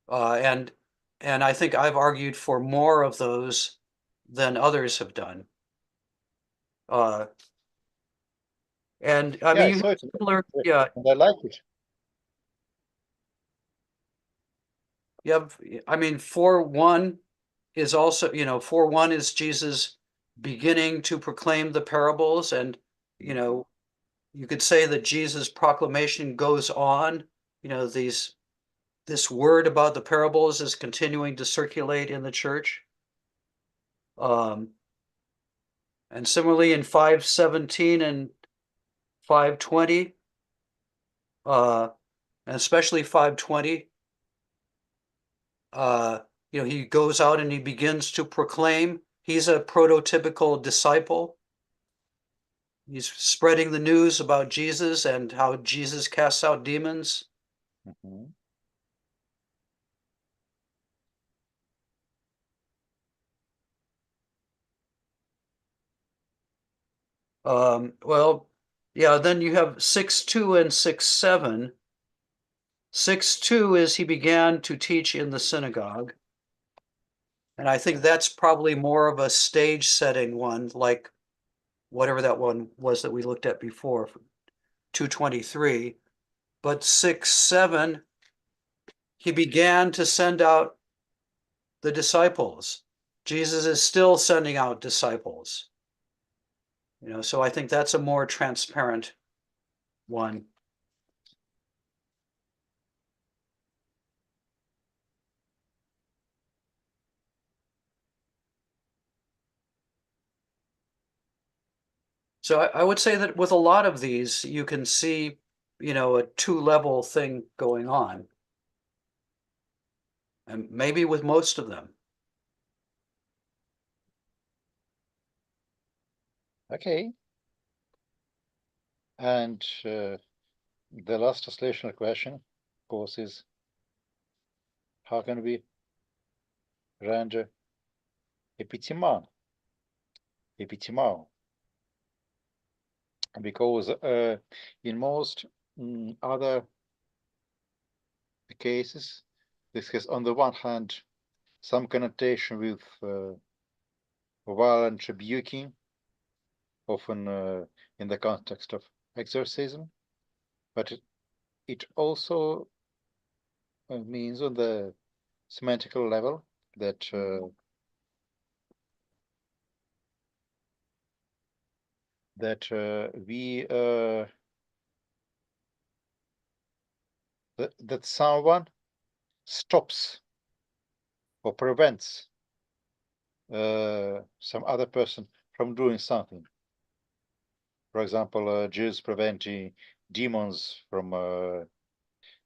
And I think I've argued for more of those than others have done. And I mean, you have similar, yeah. And I like it. Yeah, I mean, 4:1 is also, 4:1 is Jesus beginning to proclaim the parables, and you could say that Jesus' proclamation goes on. This word about the parables is continuing to circulate in the church. And similarly in 5:17 and 5:20, and especially 5:20, he goes out and he begins to proclaim. He's a prototypical disciple. He's spreading the news about Jesus and how Jesus casts out demons. Well, yeah, then you have 6:2 and 6:7. 6:2 is he began to teach in the synagogue. And I think that's probably more of a stage setting one, like whatever that one was that we looked at before, 223. But 6, 7, he began to send out the disciples. Jesus is still sending out disciples. So I think that's a more transparent one. So I would say that with a lot of these, you can see, a two-level thing going on. And maybe with most of them. Okay. And the last translational question, of course, is how can we render epitimao? Because in most other cases, this has on the one hand some connotation with violent rebuking, often in the context of exorcism, but it also means on the semantical level that that someone stops or prevents some other person from doing something. For example, Jesus preventing demons from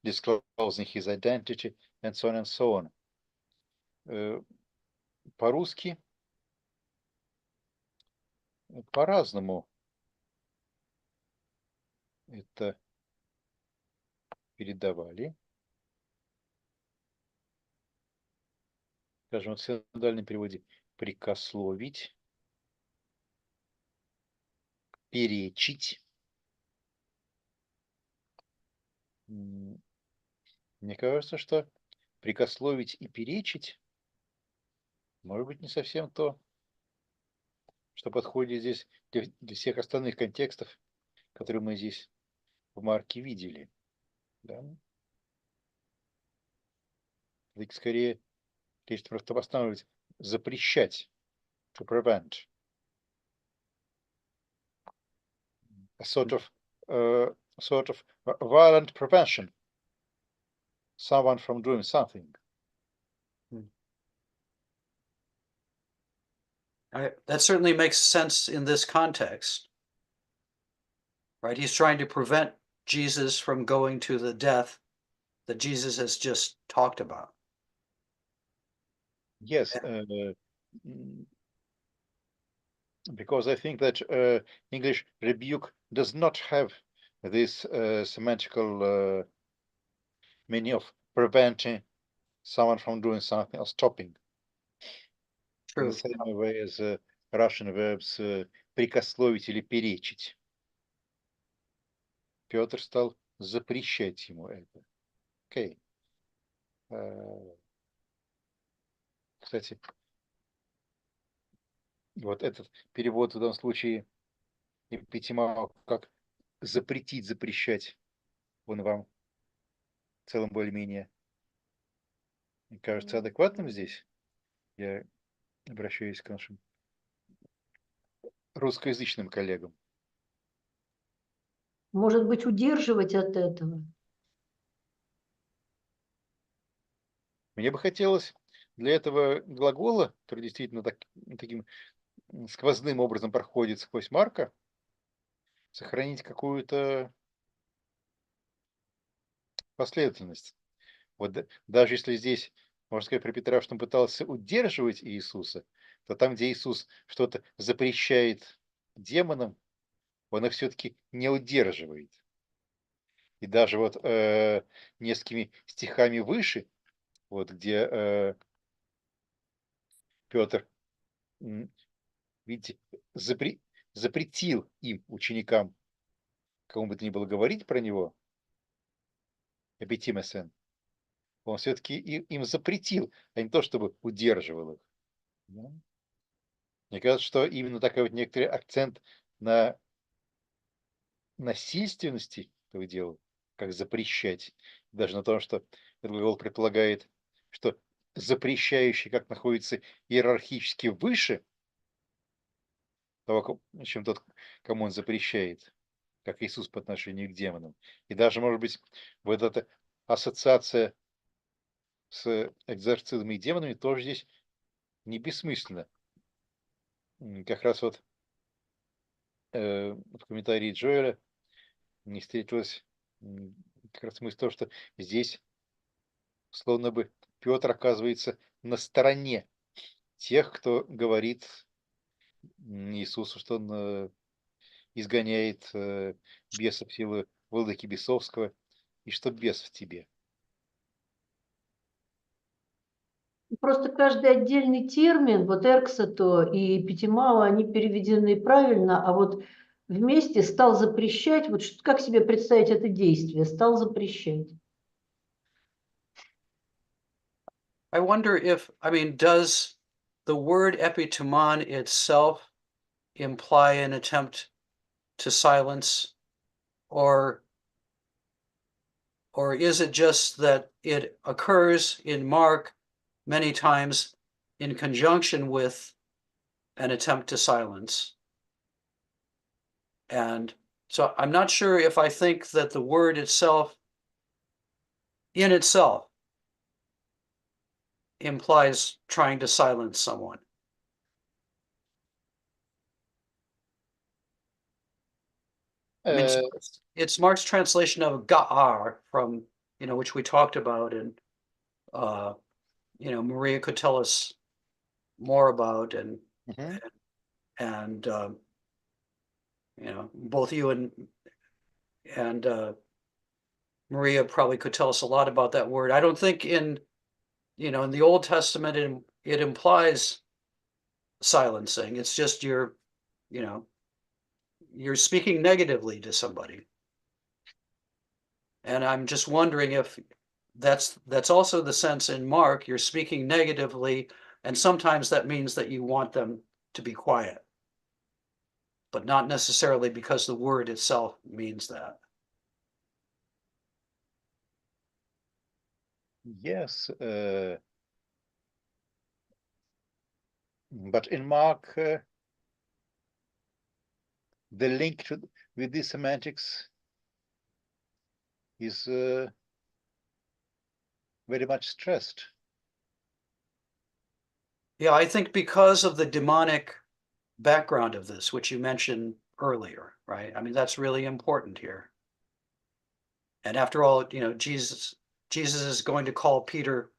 disclosing his identity, and so on and so on. По-русски по-разному это передавали. Скажем, в синодальном переводе прикословить, перечить. Мне кажется, что прикословить и перечить может быть не совсем то, что подходит здесь для всех остальных контекстов, которые мы здесь в Марке видели. Да? Ведь скорее речь просто восстанавливать, запрещать, to prevent. A sort of violent prevention, someone from doing something. That certainly makes sense in this context, right? He's trying to prevent Jesus from going to the death that Jesus has just talked about. Yes, because I think that English rebuke does not have this semantical meaning of preventing someone from doing something or stopping. True. In the same way as Russian verbs прикословить или перечить. Петр стал запрещать ему это. Окей. Кстати, вот этот перевод в данном случае эпитимao как запретить, запрещать, он вам в целом более-менее, мне кажется, адекватным здесь. Я обращаюсь к нашим русскоязычным коллегам. Может быть, удерживать от этого? Мне бы хотелось для этого глагола, который действительно таким сквозным образом проходит сквозь Марка, сохранить какую-то последовательность. Вот даже если здесь, можно сказать про Петра, что он пытался удерживать Иисуса, то там, где Иисус что-то запрещает демонам, он их все-таки не удерживает. И даже вот несколькими стихами выше, вот где Петр, видите, запретил им, ученикам, кому бы то ни было говорить про него, эпитимесен, он все-таки им запретил, а не то, чтобы удерживал их. Да. Мне кажется, что именно такой вот некоторый акцент на насильственности этого дела, как запрещать, даже на том, что этот глагол предполагает, что запрещающий как находится иерархически выше того, чем тот, кому он запрещает, как Иисус по отношению к демонам. И даже, может быть, вот эта ассоциация с экзорцизмом и демонами тоже здесь не бессмысленно. Как раз вот в комментарии Джоэля не встретилась как раз мысль того, что здесь словно бы Петр оказывается на стороне тех, кто говорит Иисусу, что он изгоняет бесов силы владыки бесовского, и что бес в тебе. Просто каждый отдельный термин, вот эрксото и эпитимао, они переведены правильно, а вот вместе стал запрещать, вот как себе представить это действие, стал запрещать. I wonder if, I mean, does the word epitomon itself imply an attempt to silence, or is it just that it occurs in Mark many times in conjunction with an attempt to silence? And so I'm not sure if I think that the word itself, in itself, implies trying to silence someone. I mean, it's Mark's translation of ga'ar from, which we talked about, and Maria could tell us more about, and Мгм. and both you and Maria probably could tell us a lot about that word. I don't think in the Old Testament it implies silencing. It's just you know you're speaking negatively to somebody, and I'm just wondering if that's also the sense in Mark. You're speaking negatively, and sometimes that means that you want them to be quiet, but not necessarily because the word itself means that. Yes, but in Mark, the link with these semantics is very much stressed. Yeah, I think because of the demonic background of this, which you mentioned earlier, right? I mean, that's really important here. And after all, Jesus is going to call Peter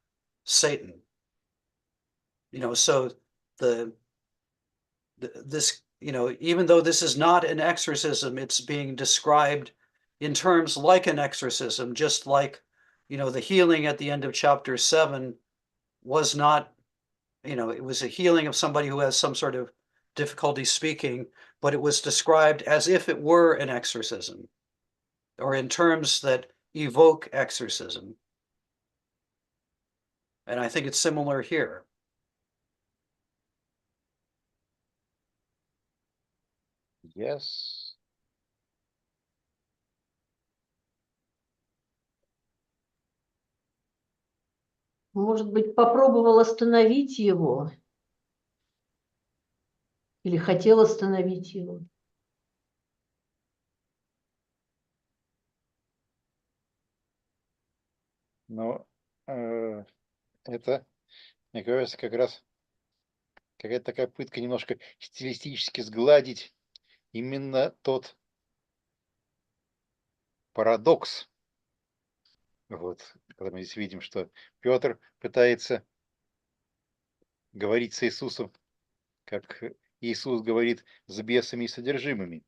Satan. So the this, even though this is not an exorcism, it's being described in terms like an exorcism, just like, the healing at the end of chapter 7 was not, it was a healing of somebody who has some sort of difficulty speaking, but it was described as if it were an exorcism, or in terms that evoke exorcism. And I think it's similar here. Yes. Может быть, попробовал остановить его или хотел остановить его. Но это, мне кажется, как раз какая-то такая попытка немножко стилистически сгладить именно тот парадокс. Вот, когда мы здесь видим, что Петр пытается говорить с Иисусом, как Иисус говорит с бесами и содержимыми.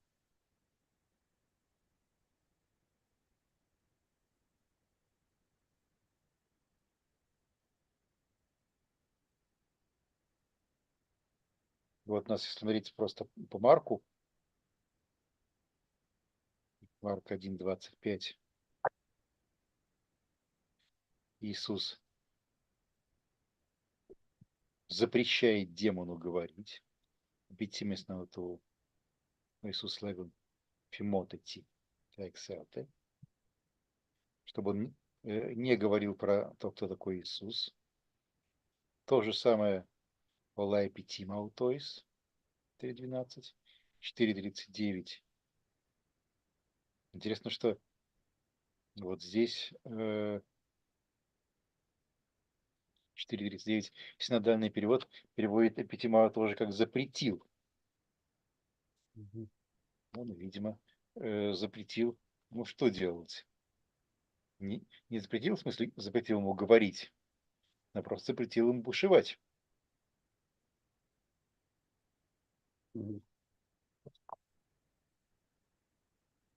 Вот у нас, если смотреть просто по Марку, Марк 1:25, Иисус запрещает демону говорить. Битимесно то Иисус легон фимотати, чтобы он не говорил про то, кто такой Иисус. То же самое Олай Питимаутойс 3.12, 4.39. Интересно, что вот здесь 4.39 синодальный перевод переводит эпитимау тоже как запретил. Он, видимо, запретил, ну что делать? Не запретил, в смысле, запретил ему говорить, а просто запретил ему бушевать. Mhm.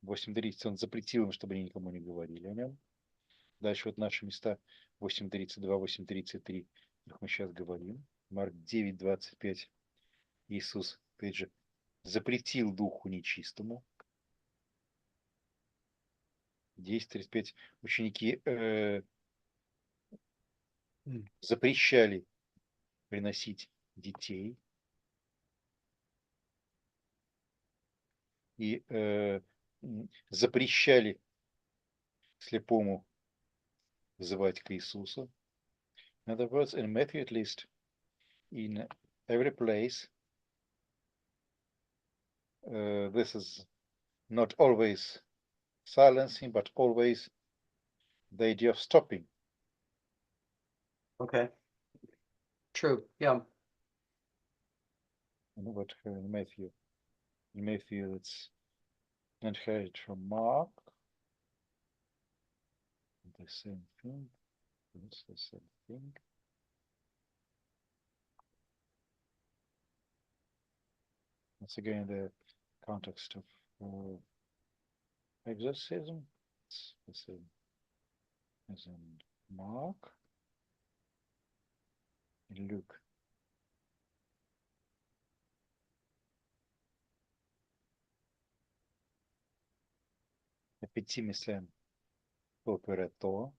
8.30 он запретил им, чтобы они никому не говорили о нем. Дальше вот наши места 8.32, 8.33, о которых мы сейчас говорим. Марк 9.25. Иисус, опять же, запретил духу нечистому. 10.35. Ученики запрещали приносить детей. И запрещали слепому вызывать к Иисусу. In other words, in Matthew at least, in every place, this is not always silencing, but always the idea of stopping. Okay. True. Yeah. But in Matthew it's not heard from Mark. The same thing. It's the same thing. Once again, the context of exorcism. It's the same as in Mark. In Luke. Епитимисен операто.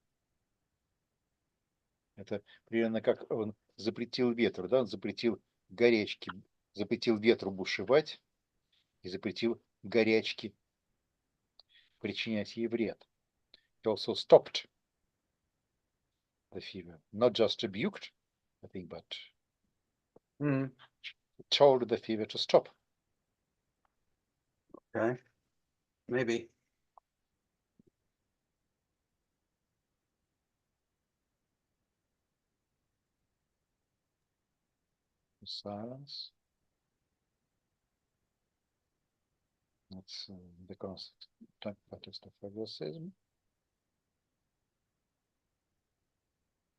Это примерно как он запретил ветру, да? Он запретил горячке, запретил ветру бушевать и запретил горячке причинять ей вред. He also stopped the fever, not just rebuked, I think, but told the fever to stop. Okay. Maybe. Silence. That's the context of exorcism.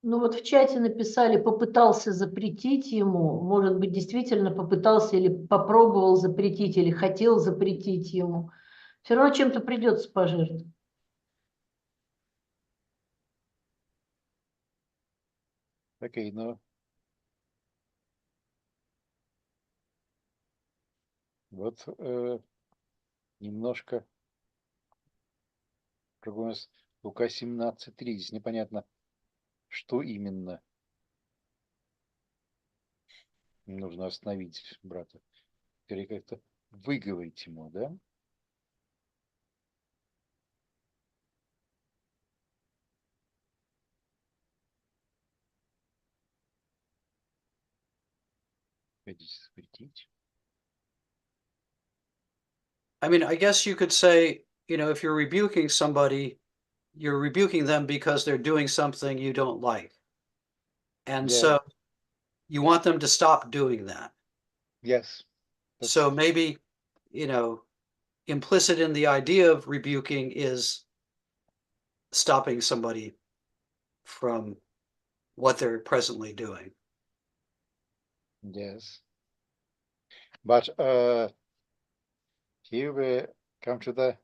Ну вот в чате написали, попытался запретить ему. Может быть, действительно попытался или попробовал запретить, или хотел запретить ему. Все равно чем-то придется пожертвовать. Окей, но вот немножко другой Лука 17.3. Здесь непонятно, что именно нужно остановить брата. Скорее как-то выговорить ему, да? Хотите запретить? I mean, I guess you could say, if you're rebuking somebody, you're rebuking them because they're doing something you don't like. And Yeah. so you want them to stop doing that. Yes. So maybe, implicit in the idea of rebuking is stopping somebody from what they're presently doing. Yes. But here we come to the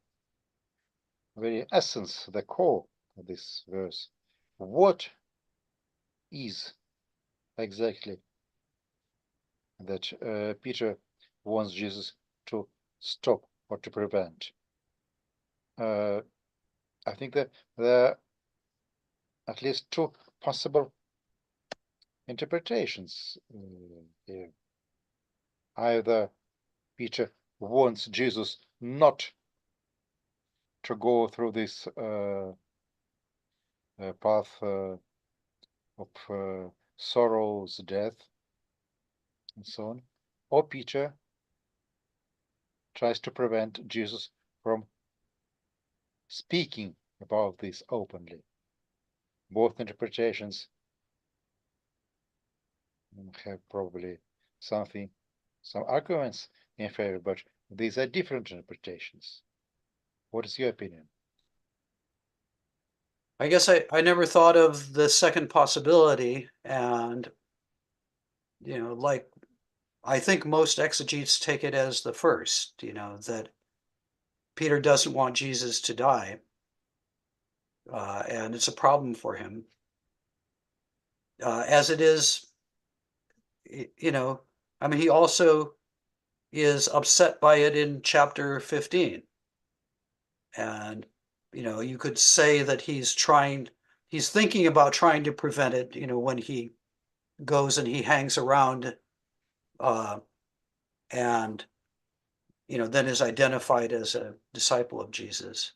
very essence, the core of this verse. What is exactly that Peter wants Jesus to stop or to prevent? I think that there are at least two possible interpretations here. Either Peter wants Jesus not to go through this path of sorrows, death, and so on, or Peter tries to prevent Jesus from speaking about this openly. Both interpretations have probably some arguments in favor, but these are different interpretations. What is your opinion? I guess I never thought of the second possibility, and like I think most exegetes take it as the first, that Peter doesn't want Jesus to die, and it's a problem for him, as it is. I mean, he also is upset by it in chapter 15, and you could say that he's thinking about trying to prevent it, when he goes and he hangs around, and then is identified as a disciple of Jesus.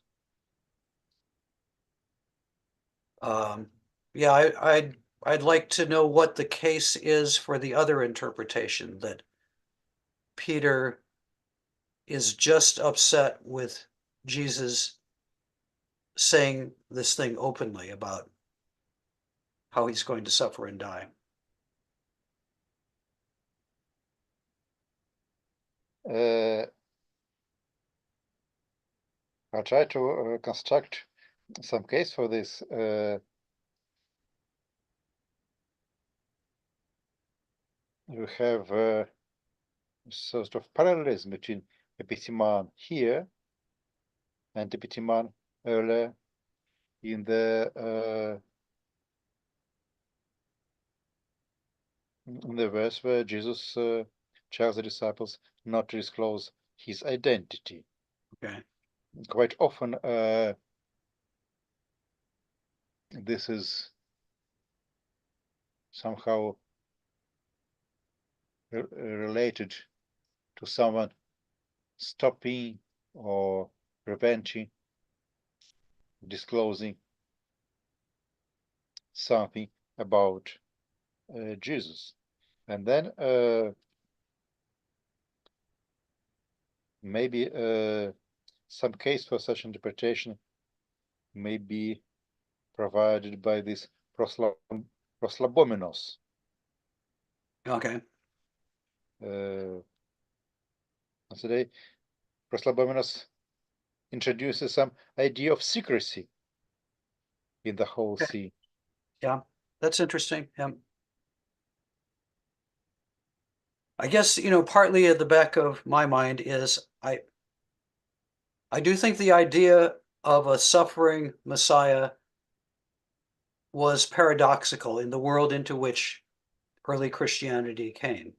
Yeah, I'd like to know what the case is for the other interpretation, that Peter is just upset with Jesus saying this thing openly about how he's going to suffer and die. I'll try to construct some case for this. You have sort of parallelism between epitiman here and epitiman earlier in the verse where Jesus tells the disciples not to disclose his identity. Okay. Quite often this is somehow related to someone stopping or preventing disclosing something about Jesus. And then maybe some case for such interpretation may be provided by this proslabomenos. Okay. Today, proslabomenos introduces some idea of secrecy in the whole Okay. scene. Yeah, that's interesting. Yeah. I guess, partly at the back of my mind is I do think the idea of a suffering Messiah was paradoxical in the world into which early Christianity came.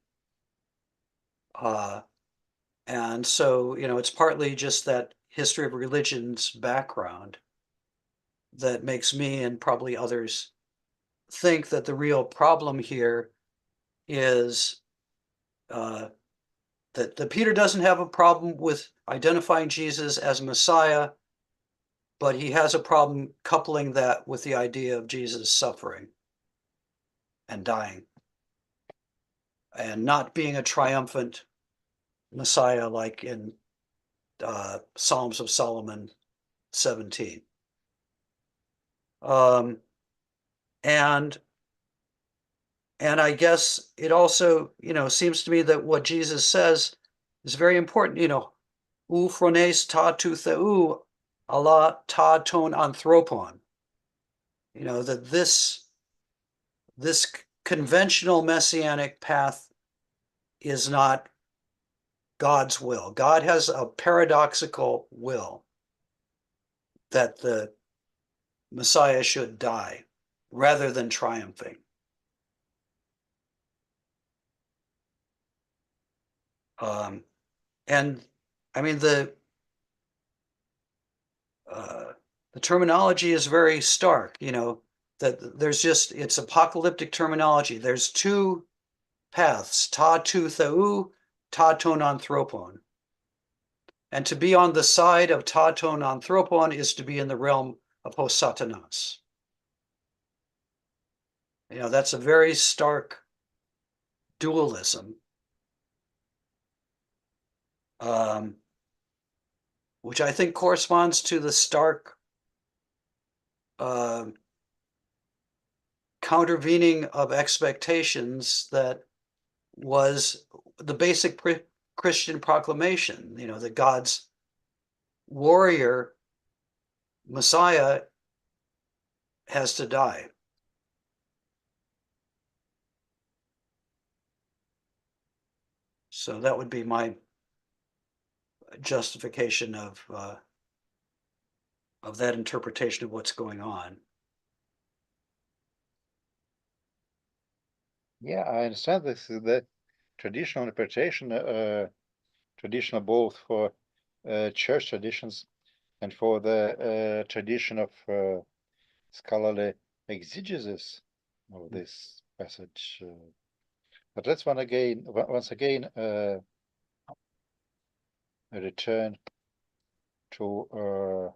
And so, it's partly just that history of religion's background that makes me and probably others think that the real problem here is that Peter doesn't have a problem with identifying Jesus as Messiah, but he has a problem coupling that with the idea of Jesus suffering and dying and not being a triumphant Messiah like in Psalms of Solomon 17. And I guess it also, seems to me that what Jesus says is very important, ou phrones ta tu theou, Allah ta ton anthropon. That this conventional messianic path is not God's will. God has a paradoxical will that the Messiah should die rather than triumphing. And I mean, the terminology is very stark, that there's just, it's apocalyptic terminology. There's two paths, ta tu theou, ta ton anthropon. And to be on the side of ta ton anthropon is to be in the realm of hos satanas. You know, that's a very stark dualism, which I think corresponds to the stark countervening of expectations that was the basic Christian proclamation, you know, that God's warrior, Messiah, has to die. So that would be my justification of that interpretation of what's going on. Yeah, I understand this is the traditional interpretation, traditional both for church traditions and for the tradition of scholarly exegesis of this passage. But let's once again return to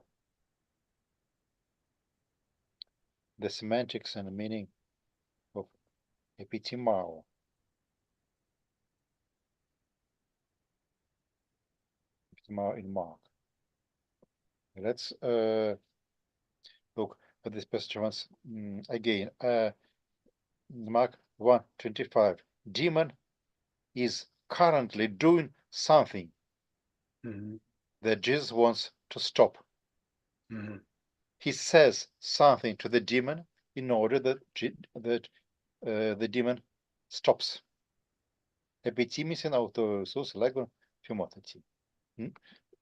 the semantics and the meaning of epitimao. Epitimao in Mark. Let's look at this passage once again. Mark 1:25. Demon is currently doing something that Jesus wants to stop. He says something to the demon in order that the demon stops. Epitimisin auto Iisus lego phimotati.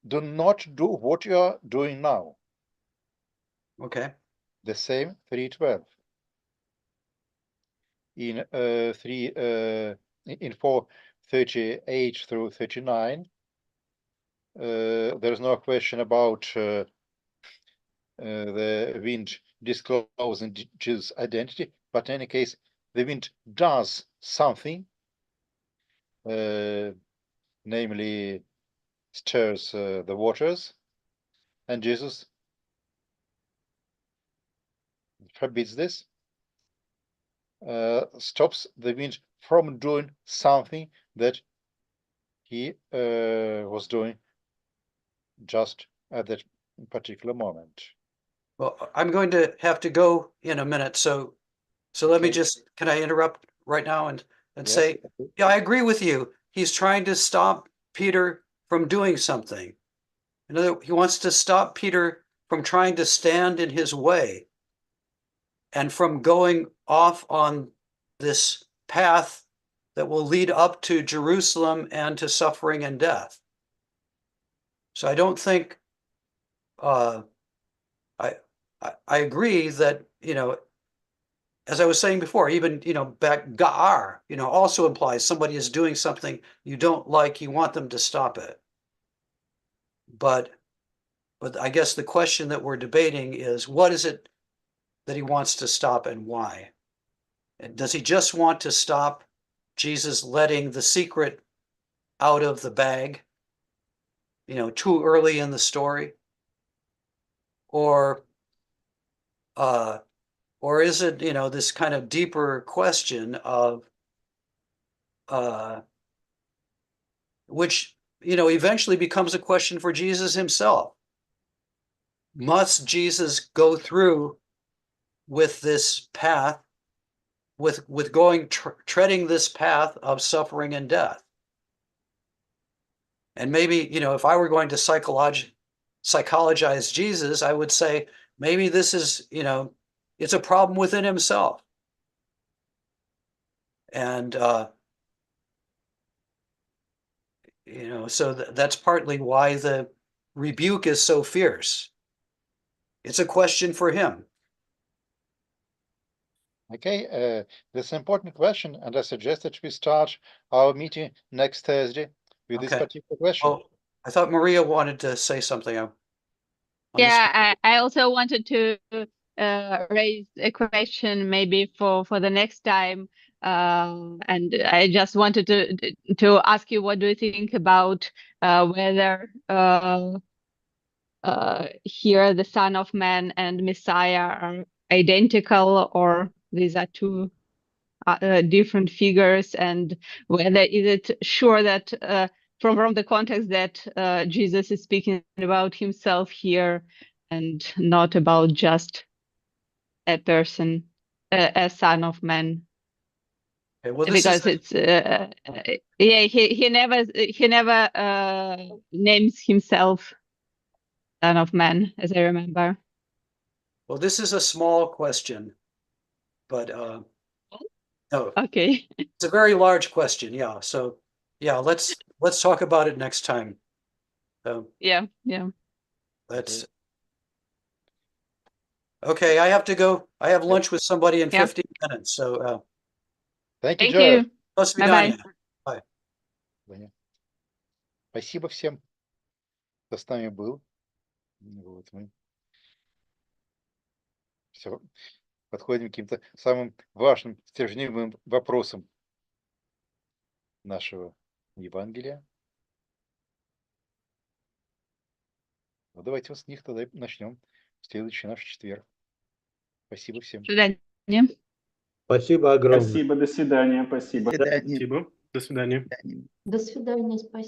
Do not do what you are doing now. Okay. The same 3:12. In 4:38 through 39, there's no question about the wind disclosing Jesus' identity, but in any case, the wind does something, namely stirs the waters, and Jesus forbids this, stops the wind from doing something that he was doing just at that particular moment. Well, I'm going to have to go in a minute, so let me Okay. just, can I interrupt right now and Yes, say, okay. yeah, I agree with you. He's trying to stop Peter from doing something. In other words, he wants to stop Peter from trying to stand in his way and from going off on this path that will lead up to Jerusalem and to suffering and death. So I don't think I agree that, you know, as I was saying before, even, you know, back ga'ar, you know, also implies somebody is doing something you don't like, you want them to stop it. But I guess the question that we're debating is, what is it that he wants to stop and why? And does he just want to stop Jesus letting the secret out of the bag, you know, too early in the story? Or is it, you know, this kind of deeper question of which, you know, eventually becomes a question for Jesus himself. Must Jesus go through with this path, with going treading this path of suffering and death? And maybe, you know, if I were going to psychologize Jesus, I would say maybe this is, you know, it's a problem within himself. And you know, so that's partly why the rebuke is so fierce. It's a question for him. Okay, this is an important question, and I suggest that we start our meeting next Thursday with this Okay. particular question. Oh, I thought Maria wanted to say something. Yeah, I also wanted to raise a question maybe for the next time. And I just wanted to ask you, what do you think about whether here the Son of Man and Messiah are identical, or these are two different figures, and whether is it sure that from the context that Jesus is speaking about himself here and not about just a person, a Son of Man. Okay, well, this Because is he never names himself Son of Man, as I remember. well, this is a small question, but no, Okay. it's a very large question. Yeah. So yeah, let's talk about it next time. Yeah. Let's. Okay, I have to go. I have lunch with somebody in Yeah. 15 minutes. So Thank you, Thank Joel. you. до свидания. Bye-bye. Понятно. Спасибо всем, кто с нами был. Вот мы все подходим к каким-то самым важным, стержневым вопросам нашего Евангелия. Ну, давайте вот с них тогда и начнем в следующий наш четверг. Спасибо всем. До свидания. Спасибо огромное. Спасибо, до свидания, спасибо. До свидания. Спасибо, до свидания. До свидания, спасибо.